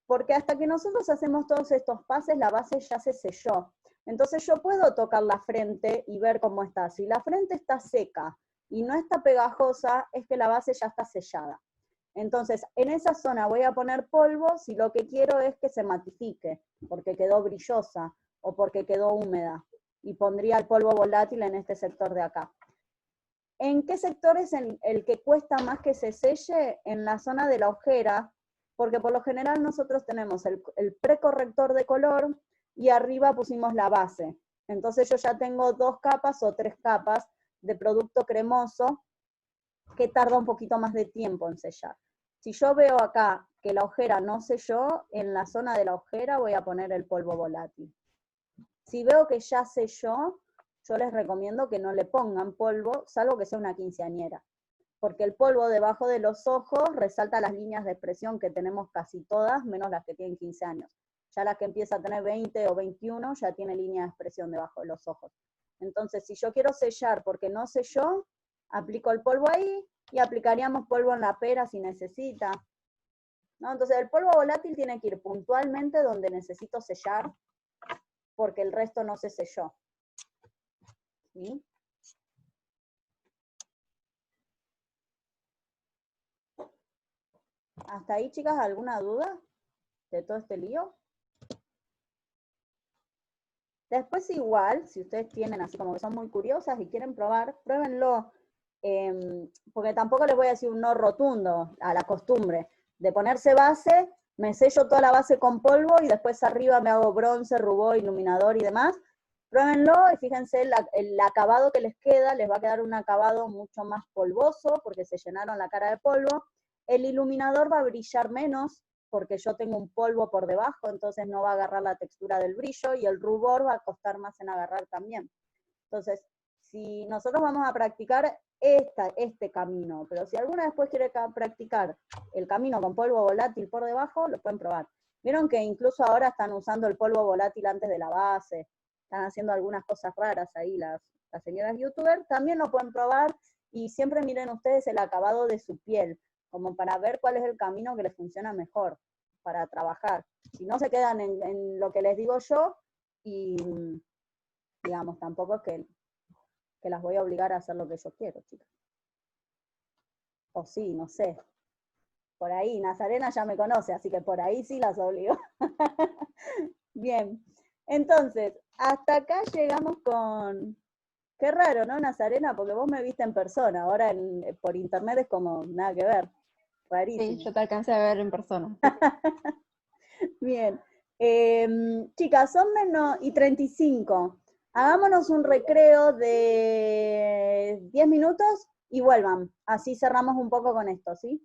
Speaker 2: Porque hasta que nosotros hacemos todos estos pases, la base ya se selló. Entonces yo puedo tocar la frente y ver cómo está. Si la frente está seca y no está pegajosa, es que la base ya está sellada. Entonces, en esa zona voy a poner polvo si lo que quiero es que se matifique, porque quedó brillosa o porque quedó húmeda. Y pondría el polvo volátil en este sector de acá. ¿En qué sector es el que cuesta más que se selle? En la zona de la ojera, porque por lo general nosotros tenemos el precorrector de color y arriba pusimos la base. Entonces yo ya tengo 2 capas o 3 capas de producto cremoso que tarda un poquito más de tiempo en sellar. Si yo veo acá que la ojera no selló, en la zona de la ojera voy a poner el polvo volátil. Si veo que ya selló, yo les recomiendo que no le pongan polvo, salvo que sea una quinceañera, porque el polvo debajo de los ojos resalta las líneas de expresión que tenemos casi todas, menos las que tienen 15 años. Ya las que empieza a tener 20 o 21 ya tiene línea de expresión debajo de los ojos. Entonces, si yo quiero sellar porque no selló, aplico el polvo ahí y aplicaríamos polvo en la pera si necesita. ¿No? Entonces, el polvo volátil tiene que ir puntualmente donde necesito sellar, porque el resto no se selló. ¿Sí? ¿Hasta ahí, chicas, alguna duda de todo este lío? Después igual, si ustedes tienen así como que son muy curiosas y quieren probar, pruébenlo, porque tampoco les voy a decir un no rotundo a la costumbre de ponerse base, me sello toda la base con polvo y después arriba me hago bronce, rubor, iluminador y demás. Pruébenlo y fíjense el acabado que les queda, les va a quedar un acabado mucho más polvoso porque se llenaron la cara de polvo. El iluminador va a brillar menos porque yo tengo un polvo por debajo, entonces no va a agarrar la textura del brillo, y el rubor va a costar más en agarrar también. Entonces, si nosotros vamos a practicar este camino, pero si alguna después quiere practicar el camino con polvo volátil por debajo, lo pueden probar. Vieron que incluso ahora están usando el polvo volátil antes de la base, están haciendo algunas cosas raras ahí las señoras youtubers, también lo pueden probar, y siempre miren ustedes el acabado de su piel, como para ver cuál es el camino que les funciona mejor para trabajar. Si no se quedan en lo que les digo yo, y digamos, tampoco es que las voy a obligar a hacer lo que yo quiero, chicas. O sí, no sé. Por ahí, Nazarena ya me conoce, así que por ahí sí las obligo. Bien, entonces, hasta acá llegamos con... Qué raro, ¿no, Nazarena? Porque vos me viste en persona, ahora por internet es como nada que ver. Rarísimo.
Speaker 6: Sí, yo te alcancé a ver en persona.
Speaker 2: Bien. Chicas, son menos:35. Hagámonos un recreo de 10 minutos y vuelvan. Así cerramos un poco con esto, ¿sí?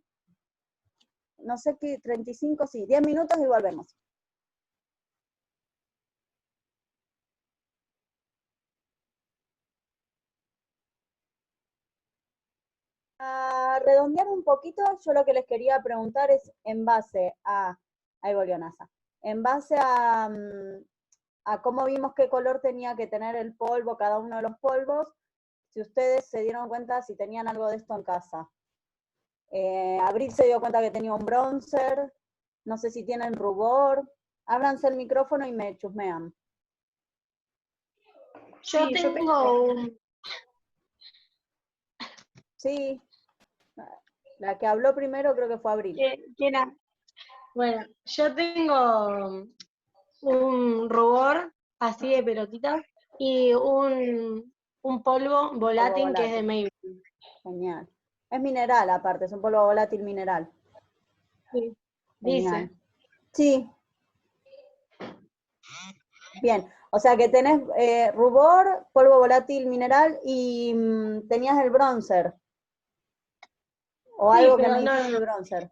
Speaker 2: No sé qué, 35, sí. 10 minutos y volvemos. A redondear un poquito, yo lo que les quería preguntar es en base a... Ahí volvió NASA. En base a cómo vimos qué color tenía que tener el polvo, cada uno de los polvos, si ustedes se dieron cuenta si tenían algo de esto en casa. Abril se dio cuenta que tenía un bronzer, no sé si tienen rubor. Ábranse el micrófono y me chusmean.
Speaker 5: Yo tengo un...
Speaker 2: Sí, la que habló primero creo que fue Abril.
Speaker 5: ¿Qué era? Bueno, yo tengo un rubor así de pelotitas y un polvo volátil que es de Maybelline.
Speaker 2: Genial. Es mineral aparte, es un polvo volátil mineral.
Speaker 5: Sí,
Speaker 2: Genial.
Speaker 5: dice.
Speaker 2: Sí. Bien, o sea que tenés rubor, polvo volátil mineral y tenías el bronzer. O
Speaker 5: Sí,
Speaker 2: algo que
Speaker 5: pero
Speaker 2: me
Speaker 5: no,
Speaker 2: dijiste de bronzer.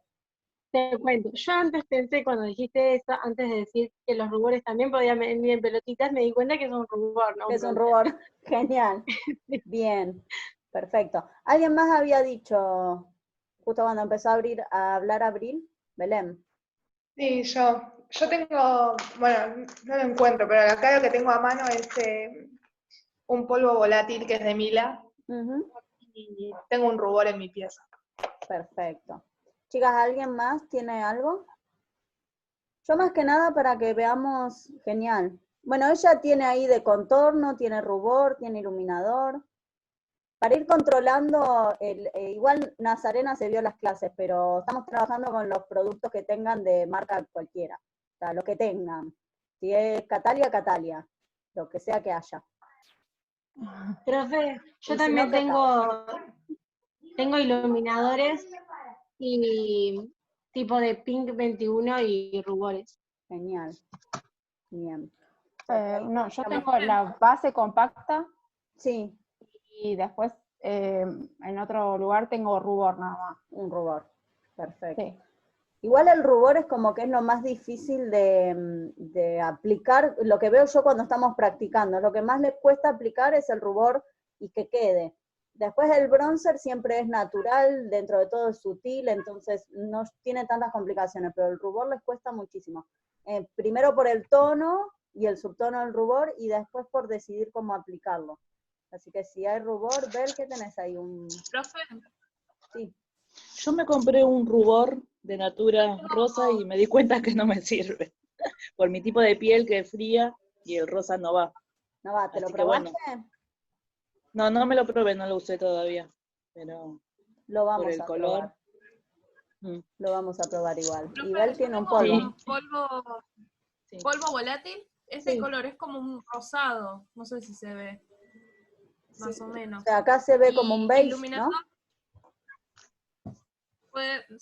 Speaker 5: Te cuento. Yo antes pensé, cuando dijiste eso, antes de decir que los rubores también podían venir en pelotitas, me di cuenta que es un rubor, ¿no?
Speaker 2: Es un rubor. Genial. Bien, perfecto. ¿Alguien más había dicho, justo cuando empezó a hablar Abril? Belén.
Speaker 3: Sí, yo tengo, bueno, no lo encuentro, pero acá lo que tengo a mano es un polvo volátil que es de Mila, y tengo un rubor en mi pieza.
Speaker 2: Perfecto. Chicas, ¿alguien más tiene algo? Yo más que nada para que veamos, genial. Bueno, ella tiene ahí de contorno, tiene rubor, tiene iluminador. Para ir controlando, igual Nazarena se vio las clases, pero estamos trabajando con los productos que tengan de marca cualquiera. O sea, lo que tengan. Si es Catalia, Catalia. Lo que sea que haya.
Speaker 5: Profe, yo
Speaker 2: Y si
Speaker 5: también
Speaker 2: no, ¿qué
Speaker 5: tengo iluminadores y tipo de Pink 21 y rubores.
Speaker 2: Genial. Bien.
Speaker 6: No, yo tengo la base compacta
Speaker 2: Sí,
Speaker 6: y después en otro lugar tengo rubor nada más.
Speaker 2: un rubor. Perfecto.
Speaker 6: Sí.
Speaker 2: Igual el rubor es como que es lo más difícil de aplicar, lo que veo yo cuando estamos practicando, lo que más les cuesta aplicar es el rubor y que quede. Después el bronzer siempre es natural, dentro de todo es sutil, entonces no tiene tantas complicaciones, pero el rubor les cuesta muchísimo. Primero por el tono y el subtono del rubor, y después por decidir cómo aplicarlo. Así que si hay rubor, Bel, ¿qué tenés ahí?
Speaker 7: Profe,
Speaker 2: Sí.
Speaker 8: Yo me compré un rubor de Natura rosa y me di cuenta que no me sirve. Por mi tipo de piel que es fría y el rosa no va.
Speaker 2: No va, ¿te lo
Speaker 8: Así que bueno.
Speaker 2: probaste?
Speaker 8: No, no me lo probé, no lo usé todavía. Pero
Speaker 2: Lo
Speaker 8: por
Speaker 2: vamos
Speaker 8: el
Speaker 2: a
Speaker 8: color.
Speaker 2: probar. Lo vamos a probar igual.
Speaker 7: profe,
Speaker 2: Y Bel
Speaker 7: yo
Speaker 2: tiene un
Speaker 7: tengo
Speaker 2: polvo.
Speaker 7: un polvo,
Speaker 8: Sí.
Speaker 7: polvo volátil. Este
Speaker 2: Sí.
Speaker 7: color es como un rosado. No sé si se ve. Más o
Speaker 2: O
Speaker 7: menos.
Speaker 2: sea, acá se ve
Speaker 7: Y
Speaker 2: como un beige,
Speaker 7: iluminador,
Speaker 2: ¿no?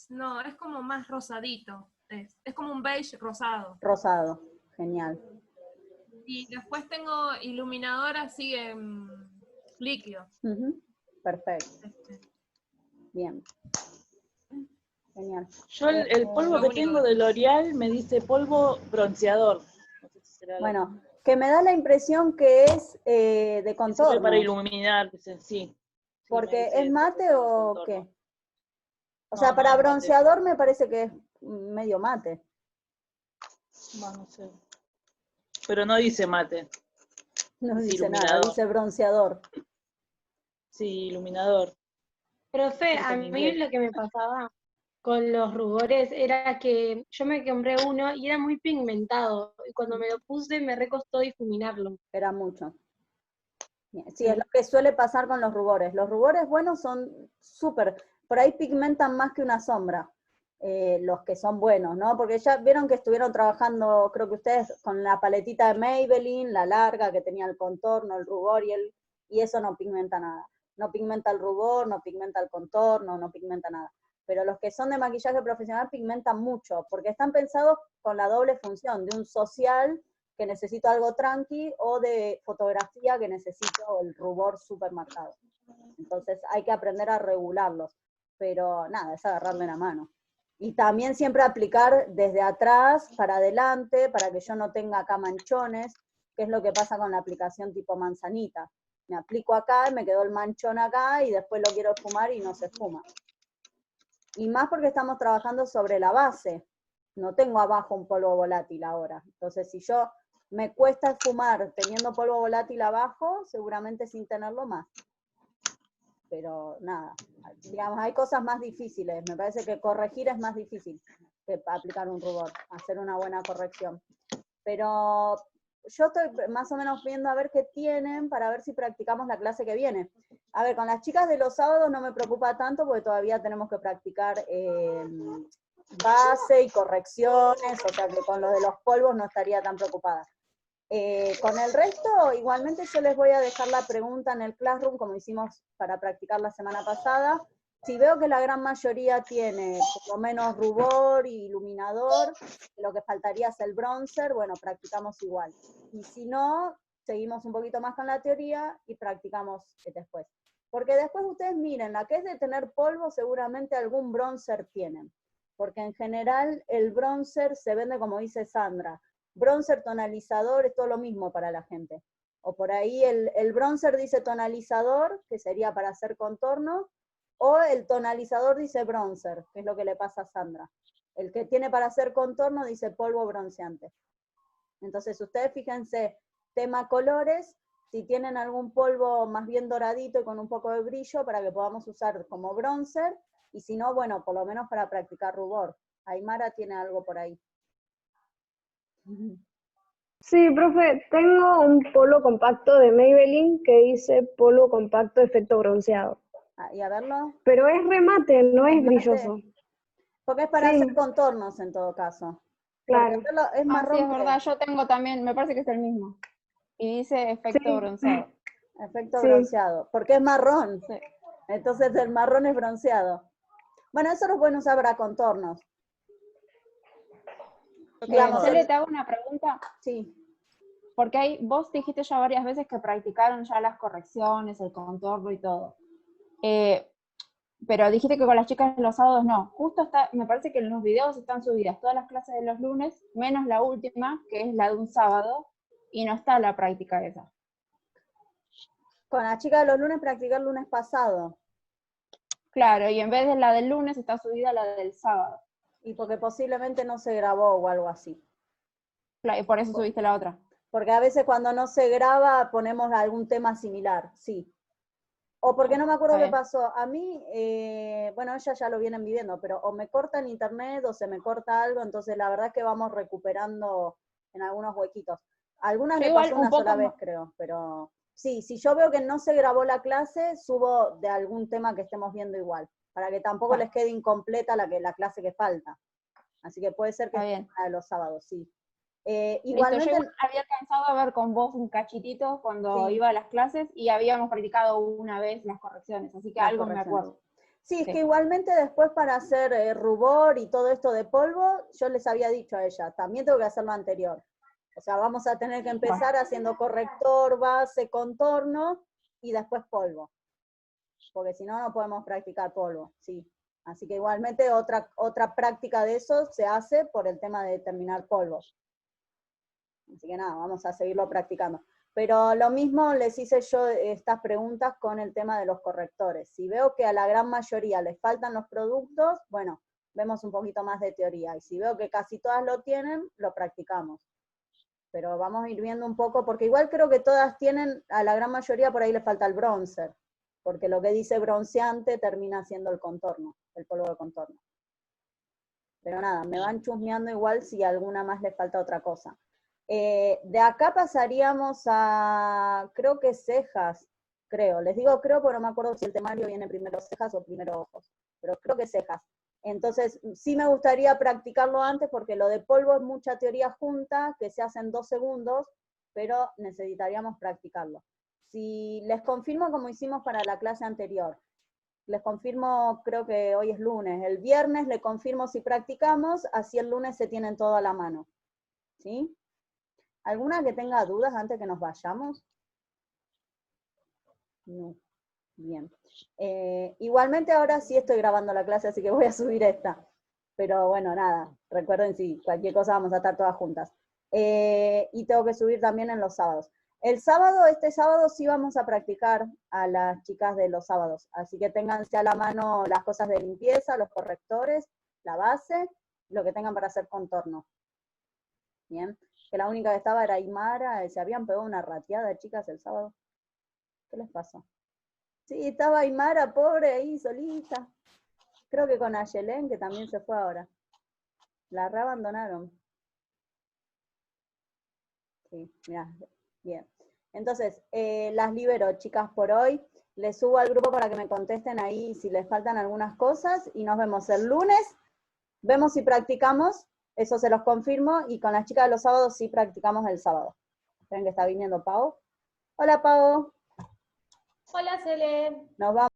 Speaker 7: no, es como más rosadito. Es como un beige rosado.
Speaker 2: Rosado. Genial.
Speaker 7: Y después tengo iluminador así en líquido.
Speaker 2: Ujú. Perfecto.
Speaker 7: Este,
Speaker 2: Bien. Genial.
Speaker 8: Yo el polvo
Speaker 7: Lo
Speaker 8: que
Speaker 7: único
Speaker 8: tengo
Speaker 7: que
Speaker 8: de L'Oreal me dice polvo bronceador. No sé si será
Speaker 2: Bueno, que me da la impresión que es de
Speaker 8: que sirve
Speaker 2: contorno.
Speaker 8: para iluminar, sí. Sí,
Speaker 2: Porque
Speaker 8: me dice
Speaker 2: ¿es mate
Speaker 8: polvo
Speaker 2: o
Speaker 8: contorno.
Speaker 2: qué? O
Speaker 8: No,
Speaker 2: sea,
Speaker 8: no
Speaker 2: para
Speaker 8: es mate.
Speaker 2: bronceador me parece que es medio mate.
Speaker 8: No sé. Pero no dice mate.
Speaker 2: No
Speaker 8: Es
Speaker 2: dice nada,
Speaker 8: iluminador.
Speaker 2: dice bronceador.
Speaker 8: Sí, iluminador.
Speaker 5: Profe,
Speaker 8: Dice
Speaker 5: a
Speaker 8: en
Speaker 5: mí
Speaker 8: inglés.
Speaker 5: lo que me pasaba con los rubores era que yo me compré uno y era muy pigmentado. Y cuando me lo puse me recostó difuminarlo.
Speaker 2: Era mucho. Bien. Sí, es
Speaker 5: Sí.
Speaker 2: lo que suele pasar con los rubores. Los rubores buenos son súper, por ahí pigmentan más que una sombra, los que son buenos, ¿no? Porque ya vieron que estuvieron trabajando, creo que ustedes, con la paletita de Maybelline, la larga, que tenía el contorno, el rubor y eso no pigmenta nada. No pigmenta el rubor, no pigmenta el contorno, no pigmenta nada. Pero los que son de maquillaje profesional pigmentan mucho, porque están pensados con la doble función, de un social que necesito algo tranqui, o de fotografía que necesito el rubor súper marcado. Entonces hay que aprender a regularlos, pero nada, es agarrarle la mano. Y también siempre aplicar desde atrás para adelante, para que yo no tenga acá manchones, que es lo que pasa con la aplicación tipo manzanita. Me aplico acá y me quedó el manchón acá y después lo quiero esfumar y no se esfuma. Y más porque estamos trabajando sobre la base. No tengo abajo un polvo volátil ahora. Entonces, si yo me cuesta esfumar teniendo polvo volátil abajo, seguramente sin tenerlo más. Pero nada, digamos, hay cosas más difíciles. Me parece que corregir es más difícil que aplicar un rubor, hacer una buena corrección. Pero yo estoy más o menos viendo a ver qué tienen para ver si practicamos la clase que viene. A ver, con las chicas de los sábados no me preocupa tanto porque todavía tenemos que practicar base y correcciones, o sea que con lo de los polvos no estaría tan preocupada. Con el resto, igualmente yo les voy a dejar la pregunta en el Classroom, como hicimos para practicar la semana pasada. Si veo que la gran mayoría tiene por lo menos rubor y iluminador, lo que faltaría es el bronzer, bueno, practicamos igual. Y si no, seguimos un poquito más con la teoría y practicamos después. Porque después ustedes miren, la que es de tener polvo, seguramente algún bronzer tienen. Porque en general el bronzer se vende como dice Sandra, bronzer, tonalizador, es todo lo mismo para la gente. O por ahí el bronzer dice tonalizador, que sería para hacer contorno, o el tonalizador dice bronzer, que es lo que le pasa a Sandra. El que tiene para hacer contorno dice polvo bronceante. Entonces ustedes fíjense, tema colores, si tienen algún polvo más bien doradito y con un poco de brillo para que podamos usar como bronzer, y si no, bueno, por lo menos para practicar rubor. Aymara tiene algo por ahí.
Speaker 4: Sí, profe, tengo un polvo compacto de Maybelline que dice polvo compacto efecto bronceado.
Speaker 2: ¿Y a verlo?
Speaker 4: Pero es remate, no es brilloso.
Speaker 2: Porque es para
Speaker 4: Sí.
Speaker 2: hacer contornos en todo caso.
Speaker 4: Claro.
Speaker 2: Verlo es
Speaker 6: Sí,
Speaker 2: marrón.
Speaker 6: es verdad, yo tengo también, me parece que es el mismo. Y dice efecto
Speaker 4: Sí.
Speaker 6: bronceado.
Speaker 2: Efecto
Speaker 4: Sí.
Speaker 2: bronceado, porque es marrón.
Speaker 6: Sí.
Speaker 2: Entonces el marrón es bronceado. Bueno, eso lo pueden usar para contornos. Digamos,
Speaker 6: Cele, te hago una pregunta.
Speaker 2: sí.
Speaker 6: Porque vos dijiste ya varias veces que practicaron ya las correcciones, el contorno y todo. Pero dijiste que con las chicas de los sábados no. Justo me parece que en los videos están subidas todas las clases de los lunes, menos la última, que es la de un sábado, y no está la práctica esa.
Speaker 2: Con la chica de los lunes practiqué el lunes pasado.
Speaker 6: Claro, y en vez de la del lunes está subida la del sábado.
Speaker 2: Y porque posiblemente no se grabó o algo así.
Speaker 6: Claro, y por eso subiste la otra.
Speaker 2: Porque a veces cuando no se graba ponemos algún tema similar, sí. O porque no me acuerdo qué pasó. A mí, bueno, ellas ya lo vienen viviendo, pero o me cortan internet o se me corta algo, entonces la verdad es que vamos recuperando en algunos huequitos. Algunas
Speaker 6: Yo
Speaker 2: le
Speaker 6: igual
Speaker 2: pasó
Speaker 6: un
Speaker 2: una
Speaker 6: poco
Speaker 2: sola vez, creo, pero sí, si yo veo que no se grabó la clase, subo de algún tema que estemos viendo igual, para que tampoco les quede incompleta la clase que falta. Así que puede ser que sea una de los sábados, sí. Igualmente,
Speaker 6: Listo, yo había alcanzado a ver con vos un cachitito cuando iba a las clases y habíamos practicado una vez las correcciones, así que algo me acuerdo.
Speaker 2: Sí, es que igualmente después para hacer rubor y todo esto de polvo, yo les había dicho a ella, también tengo que hacer lo anterior. O sea, vamos a tener que empezar haciendo corrector, base, contorno y después polvo. Porque si no, no podemos practicar polvo, sí. Así que igualmente otra práctica de eso se hace por el tema de terminar polvos. Así que nada, vamos a seguirlo practicando. Pero lo mismo les hice yo estas preguntas con el tema de los correctores. Si veo que a la gran mayoría les faltan los productos, bueno, vemos un poquito más de teoría. Y si veo que casi todas lo tienen, lo practicamos. Pero vamos a ir viendo un poco, porque igual creo que todas tienen, a la gran mayoría por ahí les falta el bronzer. Porque lo que dice bronceante termina siendo el contorno, el polvo de contorno. Pero nada, me van chusmeando igual si a alguna más les falta otra cosa. De acá pasaríamos a, creo que cejas, les digo creo porque no me acuerdo si el temario viene primero cejas o primero ojos, pero creo que cejas. Entonces sí me gustaría practicarlo antes porque lo de polvo es mucha teoría junta, que se hace en 2 segundos, pero necesitaríamos practicarlo. Si les confirmo como hicimos para la clase anterior, les confirmo, creo que hoy es lunes, el viernes le confirmo si practicamos, así el lunes se tienen todo a la mano, ¿sí? ¿Alguna que tenga dudas antes que nos vayamos? No. Bien. Igualmente ahora sí estoy grabando la clase, así que voy a subir esta. Pero bueno, nada, recuerden, sí, cualquier cosa vamos a estar todas juntas. Y tengo que subir también en los sábados. El sábado, este sábado sí vamos a practicar a las chicas de los sábados, así que ténganse a la mano las cosas de limpieza, los correctores, la base, lo que tengan para hacer contorno. Bien. Que la única que estaba era Aymara, se habían pegado una rateada, chicas, el sábado. ¿Qué les pasó? Sí, estaba Aymara, pobre, ahí, solita. Creo que con Ayelén, que también se fue ahora. La reabandonaron. Sí, mirá, bien. Entonces, las libero, chicas, por hoy. Les subo al grupo para que me contesten ahí si les faltan algunas cosas, y nos vemos el lunes. Vemos si practicamos. Eso se los confirmo, y con las chicas de los sábados sí practicamos el sábado. Esperen que está viniendo Pau. Hola, Pau.
Speaker 7: Hola, Cele.
Speaker 2: Nos vamos.